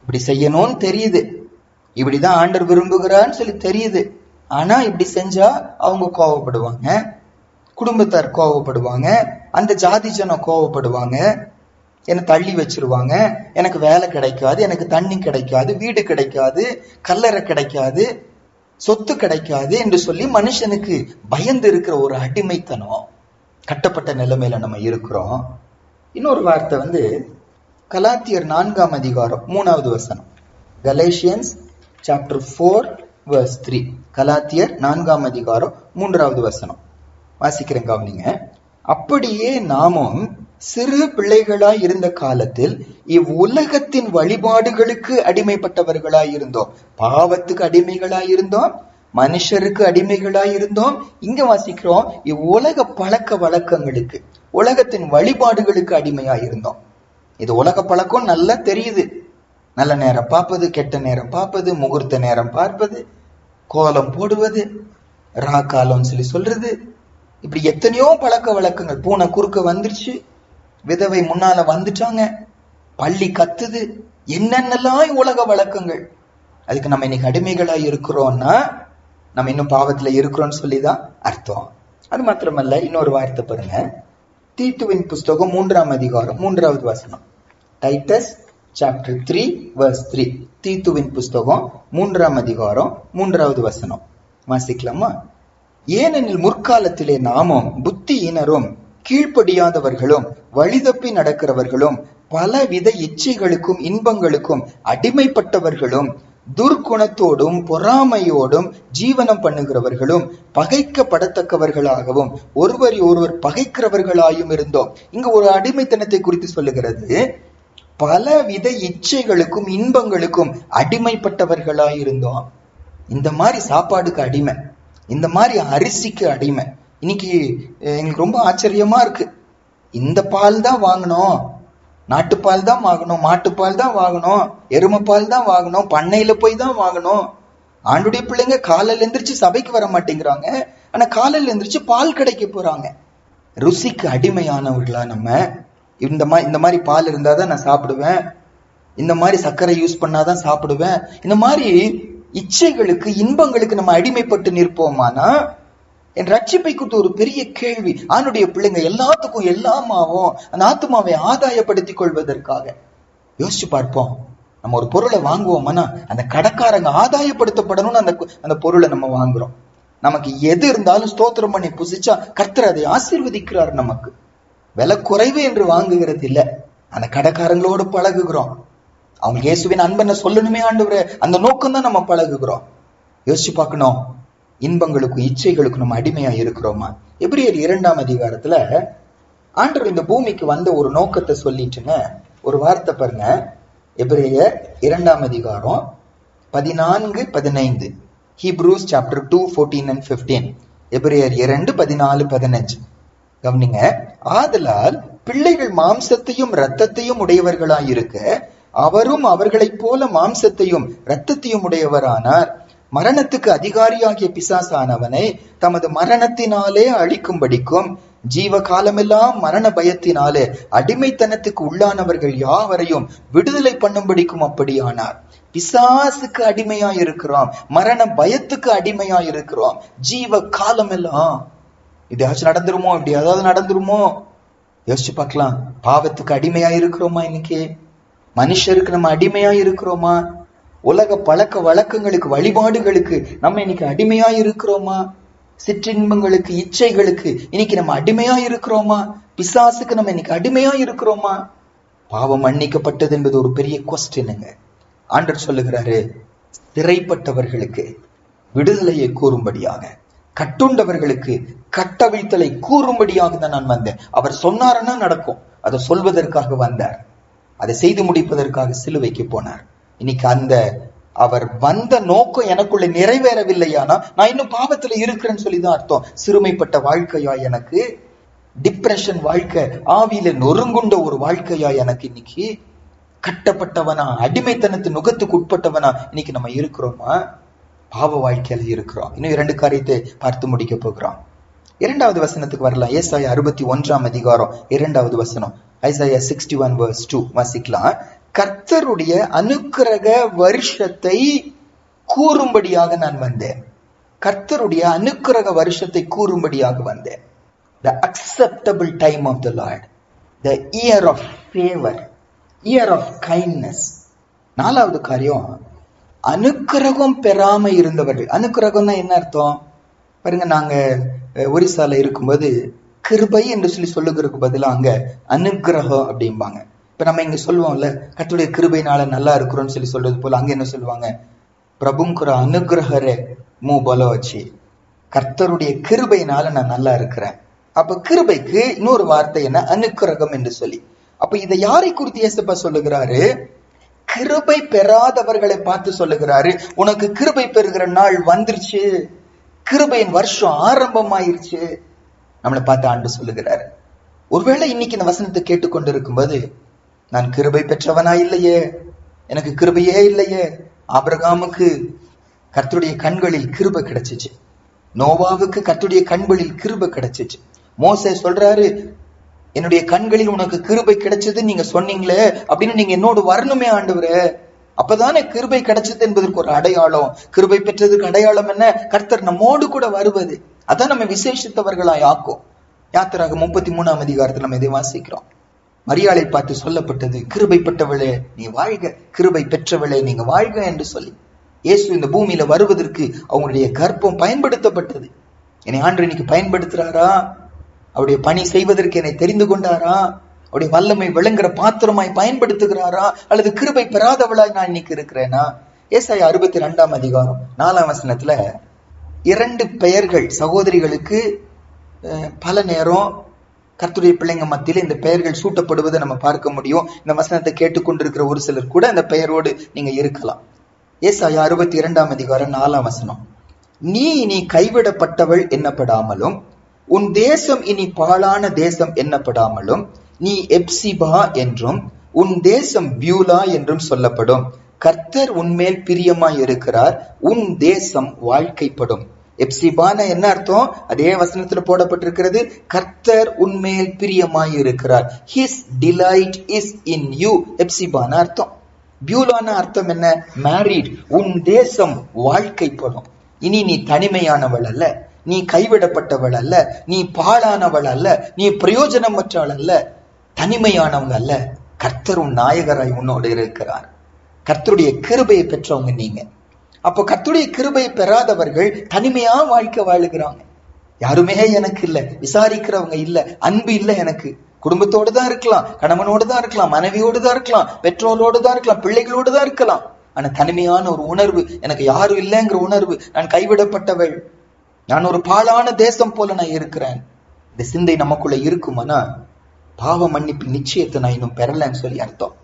இப்படி செய்யணும்னு தெரியுது, இப்படிதான் ஆண்டவர் விரும்புகிறான்னு சொல்லி தெரியுது, ஆனா இப்படி செஞ்சா அவங்க கோவப்படுவாங்க, குடும்பத்தார் கோவப்படுவாங்க, அந்த ஜாதி ஜனம் கோவப்படுவாங்க, என்னை தள்ளி வச்சிருவாங்க, எனக்கு வேலை கிடைக்காது, எனக்கு தண்ணி கிடைக்காது, வீடு கிடைக்காது, கல்லறை கிடைக்காது, சொத்து கிடைக்காது என்று சொல்லி மனுஷனுக்கு பயந்து இருக்கிற ஒரு அடிமைத்தனம், கட்டப்பட்ட நிலைமையில நம்ம இருக்கிறோம். இன்னொரு வார்த்தை கலாத்தியர் 4ஆம் அதிகாரம் 3வது வசனம். Galatians chapter 4 verse 3. கலாத்தியர் 4ஆம் அதிகாரம் 3வது வசனம் வாசிக்கிறேன், கவனிங்க. அப்படியே நாமும் சிறு பிள்ளைகளாய் இருந்த காலத்தில் இவ்வுலகத்தின் வழிபாடுகளுக்கு அடிமைப்பட்டவர்களாய் இருந்தோம். பாவத்துக்கு அடிமைகளாய் இருந்தோம், மனுஷருக்கு அடிமைகளாய் இருந்தோம். இங்க வாசிக்கிறோம், இவ்வுலக பழக்க வழக்கங்களுக்கு, உலகத்தின் வழிபாடுகளுக்கு அடிமையாய் இருந்தோம். இது உலக பழக்கம் நல்லா தெரியுது. நல்ல நேரம் பார்ப்பது, கெட்ட நேரம் பார்ப்பது, முகூர்த்த நேரம் பார்ப்பது, கோலம் போடுவது, ராக்காலம் சொல்லி சொல்றது, இப்படி எத்தனையோ பழக்க வழக்கங்கள். பூனை குறுக்க வந்துருச்சு, விதவை முன்னால வந்துட்டாங்க, பள்ளி கத்துது, என்னென்னலாம் உலக வழக்கங்கள். அதுக்கு நம்ம இன்னைக்கு அடிமைகளா இருக்கிறோம்னா நம்ம இன்னும் பாவத்துல இருக்கிறோம்னு சொல்லிதான் அர்த்தம். அது மாத்திரமல்ல, இன்னொரு வார்த்தை பாருங்க. தீத்துவின் புஸ்தகம் 3ஆம் அதிகாரம் 3வது வசனம். Titus chapter 3 verse 3. தீத்துவின் புஸ்தகம் 3ஆம் அதிகாரம் 3வது வசனம் வாசிக்கலாமா? ஏனெனில் முற்காலத்திலே நாமும் புத்தியினரும் கீழ்ப்படியாதவர்களும் வழிதப்பி நடக்கிறவர்களும் பலவித இச்சைகளுக்கும் இன்பங்களுக்கும் அடிமைப்பட்டவர்களும் துர்க்குணத்தோடும் பொறாமையோடும் ஜீவனம் பண்ணுகிறவர்களும் பகைக்கப்படத்தக்கவர்களாகவும் ஒருவர் ஒருவர் பகைக்கிறவர்களாயும் இருந்தோம். இங்க ஒரு அடிமைத்தனத்தை குறித்து சொல்லுகிறது. பலவித இச்சைகளுக்கும் இன்பங்களுக்கும் அடிமைப்பட்டவர்களாயிருந்தோம். இந்த மாதிரி சாப்பாடுக்கு அடிமை, இந்த மாதிரி அரிசிக்கு அடிமை. இன்னைக்கு எங்களுக்கு ரொம்ப ஆச்சரியமா இருக்கு. இந்த பால் தான் வாங்கணும், நாட்டுப்பால் தான் வாங்கணும், மாட்டுப்பால் தான் வாங்கணும், எருமைப்பால் தான் வாங்கணும், பண்ணையில போய் தான் வாங்கணும். ஆண்டுடைய பிள்ளைங்க காலையில எந்திரிச்சு சபைக்கு வர மாட்டேங்கிறாங்க, ஆனா காலையில எந்திரிச்சு பால் கடைக்கு போறாங்க. ருசிக்கு அடிமையானவர்களா நம்ம? இந்த மாதிரி பால் இருந்தாதான் நான் சாப்பிடுவேன், இந்த மாதிரி சர்க்கரை யூஸ் பண்ணாதான் சாப்பிடுவேன், இந்த மாதிரி இச்சைகளுக்கு இன்பங்களுக்கு நம்ம அடிமைப்பட்டு நிற்போமானா என் ரட்சிப்பை குறித்து ஒரு பெரிய கேள்வி. ஆணுடைய பிள்ளைங்க எல்லாத்துக்கும் எல்லாமாவும் அந்த ஆத்துமாவை ஆதாயப்படுத்திக் கொள்வதற்காக யோசிச்சு பார்ப்போம். நம்ம ஒரு பொருளை வாங்குவோம்னா அந்த கடைக்காரங்க ஆதாயப்படுத்தப்படணும்னு அந்த பொருளை நம்ம வாங்குறோம். நமக்கு எது இருந்தாலும் ஸ்தோத்திரம் பண்ணி புசிச்சா கர்த்தர் அதை ஆசீர்வதிக்கிறார். நமக்கு விலை குறைவு என்று வாங்குகிறது இல்ல, அந்த கடைக்காரங்களோடு பழகுகிறோம். அவங்க இயேசுவின் அன்பனை சொல்லணுமே ஆண்டவரே, அந்த நோக்கம் தான் நம்ம பழகுகிறோம். யோசிச்சு பார்க்கணும், இன்பங்களுக்கும் இச்சைகளுக்கும் நம்ம அடிமையா இருக்கிறோமா? எபிரேயர் 2ஆம் அதிகாரத்துல ஆண்டவர் இந்த பூமிக்கு வந்த ஒரு நோக்கத்தை சொல்லிட்டுங்க ஒரு வார்த்தை பாருங்க. எபிரேயர் 2ஆம் அதிகாரம் 14-15, Hebrews chapter 2:14 and 15. எபிரேயர் 2:14-15 கவனிங்க. ஆதலால் பிள்ளைகள் மாம்சத்தையும் இரத்தத்தையும் உடையவர்களாயிருக்க அவரும் அவர்களைப் போல மாம்சத்தையும் இரத்தத்தையும் உடையவரானார். மரணத்துக்கு அதிகாரியாகிய பிசாசானவனை தமது மரணத்தினாலே அழிக்கும்படிக்கும் ஜீவ காலமெல்லாம் மரண பயத்தினாலே அடிமைத்தனத்துக்கு உள்ளானவர்கள் யாவரையும் விடுதலை பண்ணும்படிக்கும் அப்படியானார். பிசாசுக்கு அடிமையா இருக்கிறோம், மரண பயத்துக்கு அடிமையா இருக்கிறோம், ஜீவ காலமெல்லாம். இதாச்சும் நடந்துருமோ, இப்படி ஏதாவது நடந்துருமோ யோசிச்சு பார்க்கலாம். பாவத்துக்கு அடிமையா இருக்கிறோமா? இன்னைக்கு மனுஷருக்கு நம்ம அடிமையா இருக்கிறோமா? உலக பழக்க வழக்கங்களுக்கு வழிபாடுகளுக்கு நம்ம இன்னைக்கு அடிமையா இருக்கிறோமா? சிற்றின்பங்களுக்கு இச்சைகளுக்கு இன்னைக்கு நம்ம அடிமையா இருக்கிறோமா? பிசாசுக்கு நம்ம இன்னைக்கு அடிமையா இருக்கிறோமா? பாவம் மன்னிக்கப்பட்டது என்பது ஒரு பெரிய கொஸ்டினுங்க. ஆண்டவர் சொல்லுகிறாரு, சிறைப்பட்டவர்களுக்கு விடுதலையை கூறும்படியாக, கட்டுண்டவர்களுக்கு கட்டவிழ்த்தலை கூறும்படியாக தான் நான் வந்தேன். அவர் சொன்னாருன்னா நடக்கும், அதை சொல்வதற்காக வந்தார், அதை செய்து முடிப்பதற்காக சிலுவைக்கு போனார். இன்னைக்கு அந்த அவர் வந்த நோக்கம் எனக்குள்ள நிறைவேறவில்லையானா நான் இன்னும் பாவத்துல இருக்கிறேன்னு சொல்லிதான் அர்த்தம். சிறுமைப்பட்ட வாழ்க்கையா எனக்கு, டிப்ரெஷன் வாழ்க்கை, ஆவியில நொறுங்குண்ட ஒரு வாழ்க்கையா எனக்கு இன்னைக்கு, கட்டப்பட்டவனா, அடிமைத்தனத்து நுகத்துக்கு உட்பட்டவனா இன்னைக்கு நம்ம இருக்கிறோமா? பாவ வாழ்க்கையில இருக்கிறோம். இன்னும் 2 காரியத்தை பார்த்து முடிக்க போகிறோம். 2வது வசனத்துக்கு வரலாம். ஏசாயா 61ஆம் அதிகாரம் 2வது வசனம். ஐசாயா 61:2 வாசிக்கலாம். கர்த்தருடைய அனுக்கிரக வருஷத்தை கூறும்படியாக நான் வந்தேன். கர்த்தருடைய அனுக்கிரக வருஷத்தை கூறும்படியாக வந்தேன். The acceptable time of the Lord, the year of favor, year of kindness. 4வது காரியம், அனுக்கிரகம் பெறாம இருந்தவர்கள். அனுக்கிரகம்னா என்ன அர்த்தம் பாருங்க. நாங்க ஒரிசால இருக்கும்போது கிருபை என்று சொல்லி சொல்லுகிறதுக்கு பதிலா அங்க அனுக்கிரகம் அப்படிம்பாங்க. இப்ப நம்ம இங்க சொல்லுவோம்ல, கர்த்தருடைய கிருபையினால நல்லா இருக்கிறோம்னு சொல்லி சொல்றது போல அங்க என்ன சொல்லுவாங்க? பிரபுங்குற அனுகிரகரே மூ பல வச்சு, கர்த்தருடைய கிருபையினால நான் நல்லா இருக்கிறேன். அப்ப கிருபைக்கு இன்னொரு வார்த்தை என்ன? அனுக்கிரகம் என்று சொல்லி. அப்ப இதை யாரை குறித்து இயேசுப்பா சொல்லுகிறாரு? கிருபை பெறாதவர்களை பார்த்து சொல்லுகிறாரு, உனக்கு கிருபை பெறுகிற நாள் வந்துருச்சு, கிருபையின் வருஷம் ஆரம்பமாயிருச்சு. நம்மளை பார்த்து ஆண்டு சொல்லுகிறாரு. ஒருவேளை இன்னைக்கு இந்த வசனத்தை கேட்டுக்கொண்டு இருக்கும்போது, நான் கிருபை பெற்றவனா இல்லையே, எனக்கு கிருபையே இல்லையே. ஆபிரகாமுக்கு கர்த்தருடைய கண்களில் கிருபை கிடைச்சிச்சு, நோவாவுக்கு கர்த்தருடைய கண்களில் கிருபை கிடைச்சிச்சு. மோசே சொல்றாரு, என்னுடைய கண்களில் உனக்கு கிருபை கிடைச்சது நீங்க சொன்னீங்களே, அப்படின்னு நீங்க என்னோடு வரணுமே ஆண்டவரே, அப்பதானே கிருபை கிடைச்சது என்பதற்கு ஒரு அடையாளம். கிருபை பெற்றதுக்கு அடையாளம் என்ன? கர்த்தர் நம்மோடு கூட வருவது. அதான் நம்ம விசேஷித்தவர்களாய் ஆக்கும். யாத்திராகமம் 33ஆம் அதிகாரத்தில் நம்ம இதை வாசிக்கிறோம். மரியாளை பார்த்து சொல்லப்பட்டது, கிருபை பெற்றவளே நீ வாழ்க, கிருபை பெற்றவளே நீங்க வாழ்க என்று சொல்லி. இயேசு இந்த பூமியில வருவதற்கு அவங்களுடைய கர்ப்பம் பயன்படுத்தப்பட்டது. என்னை ஆண்டு இன்னைக்கு பயன்படுத்துறாரா? அவருடைய பணி செய்வதற்கு என்னை தெரிந்து கொண்டாரா? அவருடைய வல்லமை விளங்குற பாத்திரமாய் பயன்படுத்துகிறாரா? அல்லது கிருபை பெறாதவளாய் நான் இன்னைக்கு இருக்கிறேனா? ஏசாயா 62ஆம் அதிகாரம் 4ஆம் வசனத்துல 2 பெயர்கள் சகோதரிகளுக்கு பல நேரம் கர்த்தருடைய பிள்ளைங்க மத்தியில இந்த பெயர்கள் சூட்டப்படுவதை நம்ம பார்க்க முடியும். இந்த வசனத்தை கேட்டுக்கொண்டிருக்கிற ஒரு சிலர் கூட இந்த பெயரோடு நீங்க இருக்கலாம். ஏசாயா 62:4 நீ இனி கைவிடப்பட்டவள் என்னப்படாமலும் உன் தேசம் இனி பாழான தேசம் என்னப்படாமலும் நீ எப்சிபா என்றும் உன் தேசம் பியூலா என்றும் சொல்லப்படும். கர்த்தர் உன்மேல் பிரியமாய் இருக்கிறார், உன் தேசம் வாழ்க்கைப்படும். எப்சிபான என்ன அர்த்தம்? அதே வசனத்துல போடப்பட்டிருக்கிறது, கர்த்தர் உன்மேல் பிரியமாய் இருக்கிறார். His delight is in you. எப்சிபான அர்த்தம். பியூலான அர்த்தம் என்ன? மேரிட். உன் தேசம் வாழ்க்கைப்படும். இனி நீ தனிமையானவள் அல்ல, நீ கைவிடப்பட்டவள் அல்ல, நீ பாழானவள் அல்ல, நீ பிரயோஜனமற்றவள் அல்ல, தனிமையானவங்க அல்ல. கர்த்தர் உன் நாயகராய் உன்னோடு இருக்கிறார். கர்த்தருடைய கிருபையை பெற்றவங்க நீங்க. அப்போ கர்த்தருடைய கிருபையை பெறாதவர்கள் தனிமையா வாழ்க்கை வாழுகிறாங்க. யாருமே எனக்கு இல்ல, விசாரிக்கிறவங்க இல்ல, அன்பு இல்ல எனக்கு. குடும்பத்தோடு தான் இருக்கலாம், கணவனோடு தான் இருக்கலாம், மனைவியோடு தான் இருக்கலாம், பெற்றோரோடு தான் இருக்கலாம், பிள்ளைகளோடு தான் இருக்கலாம். ஆனா தனிமையான ஒரு உணர்வு, எனக்கு யாரும் இல்லைங்கிற உணர்வு, நான் கைவிடப்பட்டவள், நான் ஒரு பாழான தேசம் போல நான் இருக்கிறேன். இந்த சிந்தை நமக்குள்ள இருக்குமானா பாவ மன்னிப்பு நிச்சயத்தை நான் இன்னும் பெறலன்னு சொல்லி அர்த்தம்.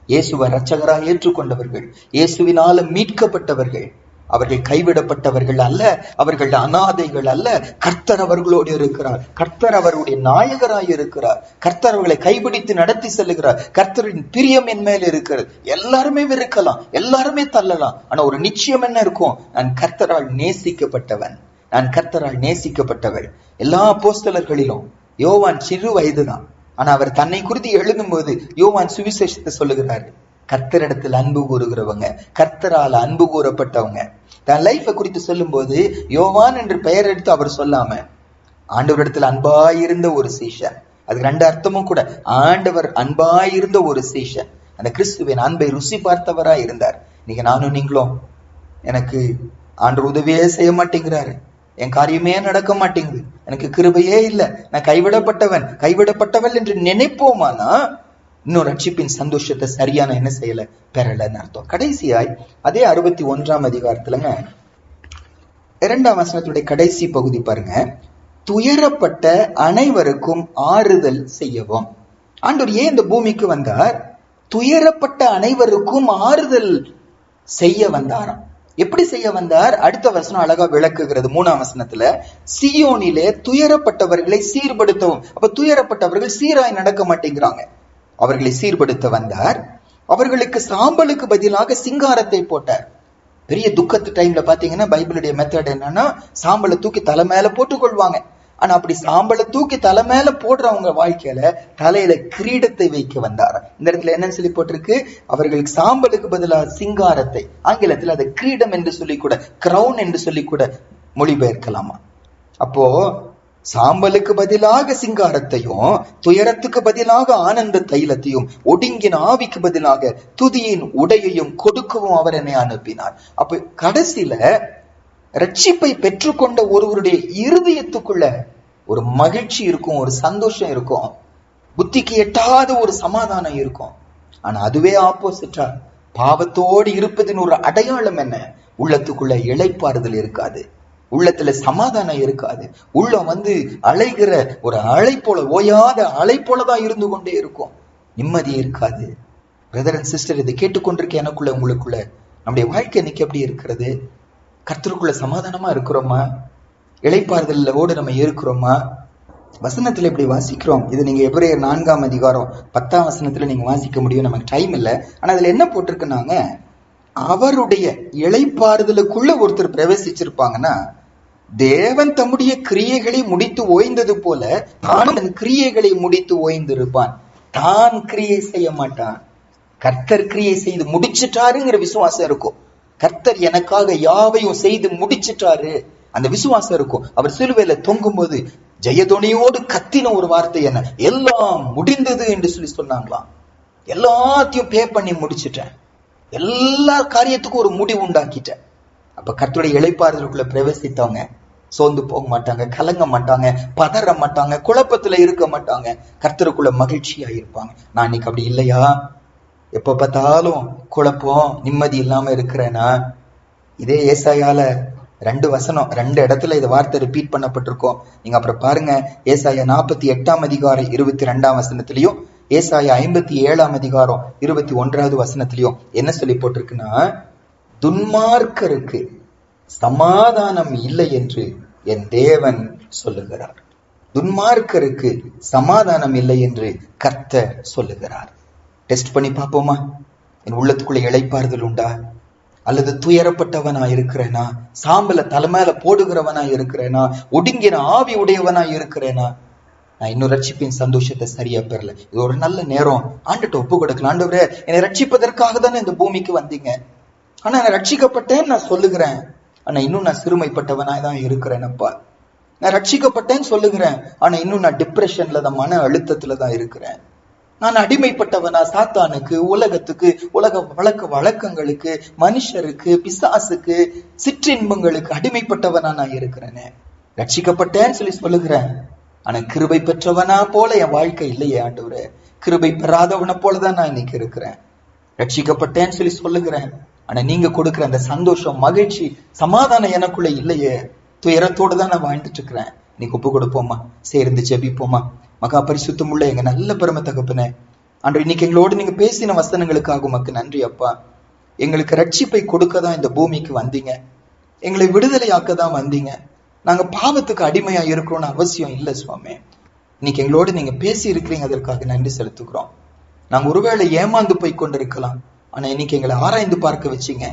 இயேசுவை ரட்சகராக ஏற்றுக்கொண்டவர்கள், இயேசுவினால மீட்கப்பட்டவர்கள், அவர்கள் கைவிடப்பட்டவர்கள் அல்ல, அவர்கள் அனாதைகள் அல்ல. கர்த்தர் அவர்களோடு இருக்கிறார், கர்த்தர் அவருடைய நாயகராய் இருக்கிறார், கர்த்தர் அவர்களை கைபிடித்து நடத்தி செல்லுகிறார். கர்த்தரின் பிரியம் என் மேல் இருக்கிறது. எல்லாருமே வெறுக்கலாம், எல்லாருமே தள்ளலாம், ஆனா ஒரு நிச்சயம் என்ன இருக்கும்? நான் கர்த்தரால் நேசிக்கப்பட்டவன், நான் கர்த்தரால் நேசிக்கப்பட்டவள். எல்லா அப்போஸ்தலர்களிலும் யோவான் சிறு வயதுதான், ஆனா அவர் தன்னை குறித்து எழுதும்போது யோவான் சுவிசேஷத்தை சொல்லுகிறாரு. கர்த்தரிடத்தில் அன்பு கூறுகிறவங்க, கர்த்தரால் அன்பு கூறப்பட்டவங்க. தன் லைஃபை குறித்து சொல்லும் போது யோவான் என்று பெயர் எடுத்து அவர் சொல்லாம ஆண்டவரிடத்தில் அன்பாயிருந்த ஒரு சீஷன். அதுக்கு ரெண்டு அர்த்தமும் கூட. ஆண்டவர் அன்பாயிருந்த ஒரு சீஷன், அந்த கிறிஸ்துவின் அன்பை ருசி பார்த்தவரா இருந்தார். இன்னைக்கு நானும் நீங்களும், எனக்கு ஆண்டவர் உதவியே செய்ய மாட்டேங்கிறாரு, என் காரியமே நடக்க மாட்டேங்குது, எனக்கு கிருபையே இல்லை, நான் கைவிடப்பட்டவன் கைவிடப்பட்டவள் என்று நினைப்போமானா இன்னும் ரட்சிப்பின் சந்தோஷத்தை சரியான என்ன செய்யல, பெறலன்னு அர்த்தம். கடைசியாய் அதே 61 2ஆம் வசனத்துடைய கடைசி பகுதி பாருங்க. துயரப்பட்ட அனைவருக்கும் ஆறுதல் செய்யவும். ஆண்டவர் ஏன் இந்த பூமிக்கு வந்தார்? துயரப்பட்ட அனைவருக்கும் ஆறுதல் செய்ய வந்தாராம். எப்படி செய்ய வந்தார்? அடுத்த வசனம் அழகா விளக்குகிறது. 3ஆம் வசனத்துல, சீயோனிலே துயரப்பட்டவர்களை சீர்படுத்தவும். அப்ப துயரப்பட்டவர்கள் சீராய் நடக்க மாட்டேங்கிறாங்க, அவர்களை சீர்படுத்த வந்தார். அவர்களுக்கு சாம்பலுக்கு பதிலாக சிங்காரத்தை போட்டார். பெரிய துக்கத்து டைம்ல பாத்தீங்கன்னா பைபிளுடைய மெத்தட் என்னன்னா, சாம்பலை தூக்கி தலை மேல போட்டுக்கொள்வாங்க. ஆனா அப்படி சாம்பலை தூக்கி தலை மேல போடுறவங்க வாழ்க்கையில தலையில கிரீடத்தை வைக்க வந்தார். இந்த இடத்துல என்னன்னு சொல்லி போட்டிருக்கு? அவர்களுக்கு சாம்பலுக்கு பதிலாக சிங்காரத்தை, ஆங்கிலத்தில் அதை கிரீடம் என்று சொல்லி கூட, கிரவுன் என்று சொல்லி கூட மொழிபெயர்க்கலாமா. அப்போ சாம்பலுக்கு பதிலாக சிங்காரத்தையும், துயரத்துக்கு பதிலாக ஆனந்த தைலத்தையும், ஒடுங்கின ஆவிக்கு பதிலாக துதியின் உடையையும் கொடுக்கவும் அவர் என்னை அனுப்பினார். அப்ப கடைசியில ரட்சிப்பை பெற்றுக்கொண்ட ஒருவருடைய இருதயத்துக்குள்ள ஒரு மகிழ்ச்சி இருக்கும், ஒரு சந்தோஷம் இருக்கும், புத்திக்கு எட்டாத ஒரு சமாதானம் இருக்கும். ஆனா அதுவே ஆப்போசிட்டா பாவத்தோடு இருப்பதின் ஒரு அடையாளம் என்ன? உள்ளத்துக்குள்ள இளைப்பாறுதல் இருக்காது, உள்ளத்துல சமாதானம் இருக்காது, உள்ளம் அலைகிற ஒரு அலை போல, ஓயாத அலை போலதான் இருந்து கொண்டே இருக்கும், நிம்மதி இருக்காது. பிரதர் அண்ட் சிஸ்டர், இதை கேட்டுக்கொண்டிருக்க எனக்குள்ள உங்களுக்குள்ள நம்முடைய வாழ்க்கை இன்னைக்கு எப்படி இருக்கிறது? கர்த்தருக்குள்ள சமாதானமா இருக்கிறோமா? இளைப்பாறுதலோடு நம்ம இருக்கிறோமா? வசனத்துல இப்படி வாசிக்கிறோம். இது நீங்க எபிரேயர் 4ஆம் அதிகாரம் 10ஆம் வசனத்துல நீங்க வாசிக்க முடியும், நமக்கு டைம் இல்லை. ஆனா அதுல என்ன போட்டிருக்குன்னாங்க, அவருடைய இளைப்பாறுதலுக்குள்ள ஒருத்தர் பிரவேசிச்சிருப்பாங்கன்னா, தேவன் தம்முடைய கிரியைகளை முடித்து ஓய்ந்தது போல தானும் தன் கிரியைகளை முடித்து ஓய்ந்திருப்பான். தான் கிரியை செய்ய மாட்டான், கர்த்தர் கிரியை செய்து முடிச்சிட்டாருங்கிற விசுவாசம் இருக்கும். கர்த்தர் எனக்காக யாவையும் செய்து முடிச்சிட்டாரு, அந்த விசுவாசம் இருக்கும். அவர் சிலுவையில தொங்கும் போது ஜெயதொனியோடு கத்தின ஒரு வார்த்தை என்ன? எல்லாம் முடிந்தது என்று சொல்லி சொன்னாங்களாம். எல்லாத்தையும் பே பண்ணி முடிச்சிட்டேன், எல்லா காரியத்துக்கும் ஒரு முடிவு உண்டாக்கிட்டேன். அப்ப கர்த்தருடைய இளைப்பாறுதலுக்குள்ள பிரவேசித்தவங்க சோர்ந்து போக மாட்டாங்க, கலங்க மாட்டாங்க, பதற மாட்டாங்க, குழப்பத்துல இருக்க மாட்டாங்க, கர்த்தருக்குள்ள மகிழ்ச்சியா இருப்பாங்க. நான் இன்னைக்கு அப்படி இல்லையா? எப்ப பார்த்தாலும் குழப்பம், நிம்மதி இல்லாம இருக்கிறேன்னா, இதே ஏசாயால 2 வசனம் 2 இடத்துல இந்த வார்த்தை ரிப்பீட் பண்ணப்பட்டிருக்கோம். நீங்க அப்புறம் பாருங்க, ஏசாயா 48ஆம் அதிகாரம் 22ஆம் வசனத்திலையும், ஏசாயா 57ஆம் அதிகாரம் 21வது வசனத்திலையும் என்ன சொல்லி போட்டிருக்குன்னா, துன்மார்க்கருக்கு சமாதானம் இல்லை என்று என் தேவன் சொல்லுகிறார். துன்மார்க்கருக்கு சமாதானம் இல்லை என்று கர்த்தர் சொல்லுகிறார். டெஸ்ட் பண்ணி பார்ப்போமா? என் உள்ளத்துக்குள்ள இளைப்பாறுதல் உண்டா? அல்லது துயரப்பட்டவனா இருக்கிறேனா? சாம்பல தலைமையில போடுகிறவனா இருக்கிறேனா? ஒடுங்கின ஆவி உடையவனா இருக்கிறேனா? நான் இன்னும் ரட்சிப்பின் சந்தோஷத்தை சரியா பெறல. இது ஒரு நல்ல நேரம் ஆண்டுட்டு ஒப்பு கொடுக்கலாம். ஆண்டவரே, என்னை ரட்சிப்பதற்காக தானே இந்த பூமிக்கு வந்தீங்க. ஆனா நான் ரட்சிக்கப்பட்டேன்னு நான் சொல்லுகிறேன். ஆனா இன்னும் நான் சிறுமைப்பட்டவனா தான் இருக்கிறேனப்பா. நான் ரட்சிக்கப்பட்டேன்னு சொல்லுகிறேன். ஆனா இன்னும் நான் டிப்ரெஷன்ல தான், மன அழுத்தத்துல தான் இருக்கிறேன். நான் அடிமைப்பட்டவனா சாத்தானுக்கு, உலகத்துக்கு, உலக வழக்க வழக்கங்களுக்கு, மனுஷருக்கு, பிசாசுக்கு, சிற்றின்பங்களுக்கு அடிமைப்பட்டவனா நான் இருக்கிறேனே. ரட்சிக்கப்பட்டேன்னு சொல்லி சொல்லுகிறேன். ஆனா கிருபை பெற்றவனா போல என் வாழ்க்கை இல்லையே ஆண்டவரே. கிருபை பெறாதவனை போலதான் நான் இன்னைக்கு இருக்கிறேன். ரட்சிக்கப்பட்டேன்னு சொல்லி சொல்லுகிறேன். ஆனா நீங்க கொடுக்குற அந்த சந்தோஷம், மகிழ்ச்சி, சமாதானம் எனக்குள்ள இல்லையே. துயரத்தோடு தான் நான் வாழ்ந்துட்டு இருக்கிறேன். இன்னைக்கு ஒப்பு கொடுப்போமா? சேர்ந்து ஜெபிப்போமா? மகா பரிசுத்தம் உள்ள எங்க நல்ல பெருமை தகப்பனே, அன்று இன்னைக்கு எங்களோடு நீங்க பேசின வசனங்களுக்காக உமக்கு நன்றி அப்பா. எங்களுக்கு ரட்சிப்பை கொடுக்கதான் இந்த பூமிக்கு வந்தீங்க. எங்களை விடுதலையாக்க தான் வந்தீங்க. நாங்க பாவத்துக்கு அடிமையா இருக்கிறோம்னு அவசியம் இல்லை சுவாமி. இன்னைக்கு எங்களோடு நீங்க பேசி இருக்கிறீங்க, அதற்காக நன்றி செலுத்துக்கிறோம். நாங்க ஒருவேளை ஏமாந்து போய் கொண்டிருக்கலாம். ஆனா இன்னைக்கு எங்களை ஆராய்ந்து பார்க்க வச்சீங்க.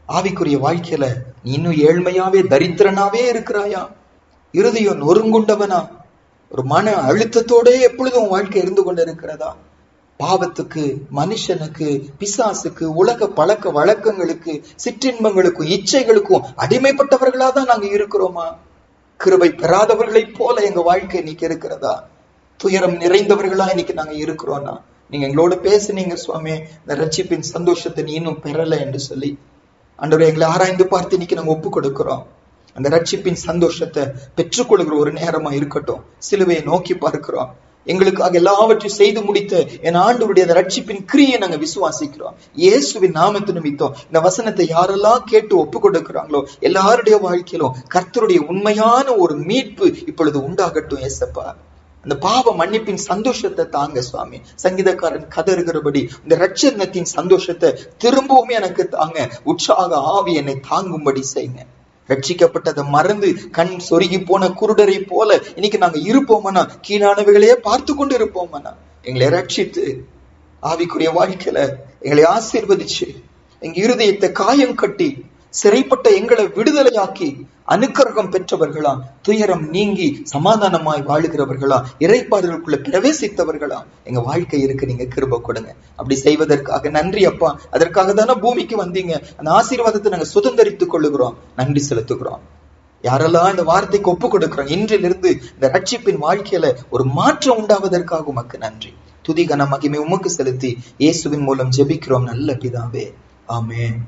ஆவிக்குரிய வாழ்க்கையில நீ இன்னும் ஏழ்மையாவே, தரித்திரனாவே இருக்கிறாயா? இருதயம் நொறுங்குண்டவனா? ஒரு மன அழுத்தத்தோட எப்பொழுதும் வாழ்க்கை இருந்து கொண்டு இருக்கிறதா? பாவத்துக்கு, மனுஷனுக்கு, பிசாசுக்கு, உலக பழக்க வழக்கங்களுக்கு, சிற்றின்பங்களுக்கும், இச்சைகளுக்கும் அடிமைப்பட்டவர்களா தான் நாங்க இருக்கிறோமா? கிருபை பெறாதவர்களை போல எங்க வாழ்க்கை இன்னைக்கு இருக்கிறதா? துயரம் நிறைந்தவர்களா இன்னைக்கு நாங்க இருக்கிறோம்னா நீங்க எங்களோட பேசுனீங்க சுவாமி. இந்த ரட்சிப்பின் சந்தோஷத்தை நீ இன்னும் பெறல என்று சொல்லி ஆண்டவரே, எங்களை ஆராய்ந்து பார்த்து இன்னைக்கு நாங்க ஒப்பு கொடுக்கிறோம். அந்த ரட்சிப்பின் சந்தோஷத்தை பெற்றுக்கொள்கிற ஒரு நேரமா இருக்கட்டும். சிலுவையை நோக்கி பார்க்கிறோம். எங்களுக்காக எல்லாவற்றையும் செய்து முடித்த என் ஆண்டவருடைய அந்த ரட்சிப்பின் கிரியை நாங்க விசுவாசிக்கிறோம். இயேசுவின் நாமத்து நிமித்தம் இந்த வசனத்தை யாரெல்லாம் கேட்டு ஒப்பு கொடுக்கிறாங்களோ எல்லாருடைய வாழ்க்கையிலும் கர்த்தருடைய உண்மையான ஒரு மீட்பு இப்பொழுது உண்டாகட்டும். ஏசப்பா, அந்த பாவ மன்னிப்பின் சந்தோஷத்தை தாங்க சுவாமி. சங்கீதக்காரன் கதறுகிறபடி இந்த ரட்சணத்தின் சந்தோஷத்தை திரும்பவும் எனக்கு தாங்க. உற்சாக ஆவி என்னை தாங்கும்படி செய்யுங்க. ரட்சிக்கப்பட்டதை மறந்து கண் சொருகி போன குருடரை போல இன்னைக்கு நாங்க இருப்போம்னா, கீழானவைகளையே பார்த்து கொண்டு இருப்போம்னா, எங்களை ரட்சித்து ஆவிக்குரிய வாழ்க்கையில எங்களை ஆசீர்வதிச்சு எங்க இருதயத்தை காயம் கட்டி சிறைப்பட்ட எங்களை விடுதலையாக்கி அனுக்கிரகம் பெற்றவர்களா, துயரம் நீங்கி சமாதானமாய் வாழுகிறவர்களா, இறைப்பாறுதலுக்குள்ள பிரவேசித்தவர்களா எங்க வாழ்க்கை இருக்கு. நீங்க கிருபை கொடுங்க. அப்படி செய்வதற்காக நன்றி அப்பா. அதற்காக தானே பூமிக்கு வந்தீங்க. அந்த ஆசீர்வாதத்தை நாங்க சுதந்திரித்துக் கொள்ளுகிறோம். நன்றி செலுத்துகிறோம். யாரெல்லாம் இந்த வார்த்தைக்கு ஒப்பு கொடுக்கிறோம், இன்றிலிருந்து இந்த ரட்சிப்பின் வாழ்க்கையில ஒரு மாற்றம் உண்டாவதற்காக உமக்கு நன்றி. துதி கன மகிமை உமக்கு செலுத்தி இயேசுவின் மூலம் ஜெபிக்கிறோம் நல்ல பிதாவே. ஆமென்.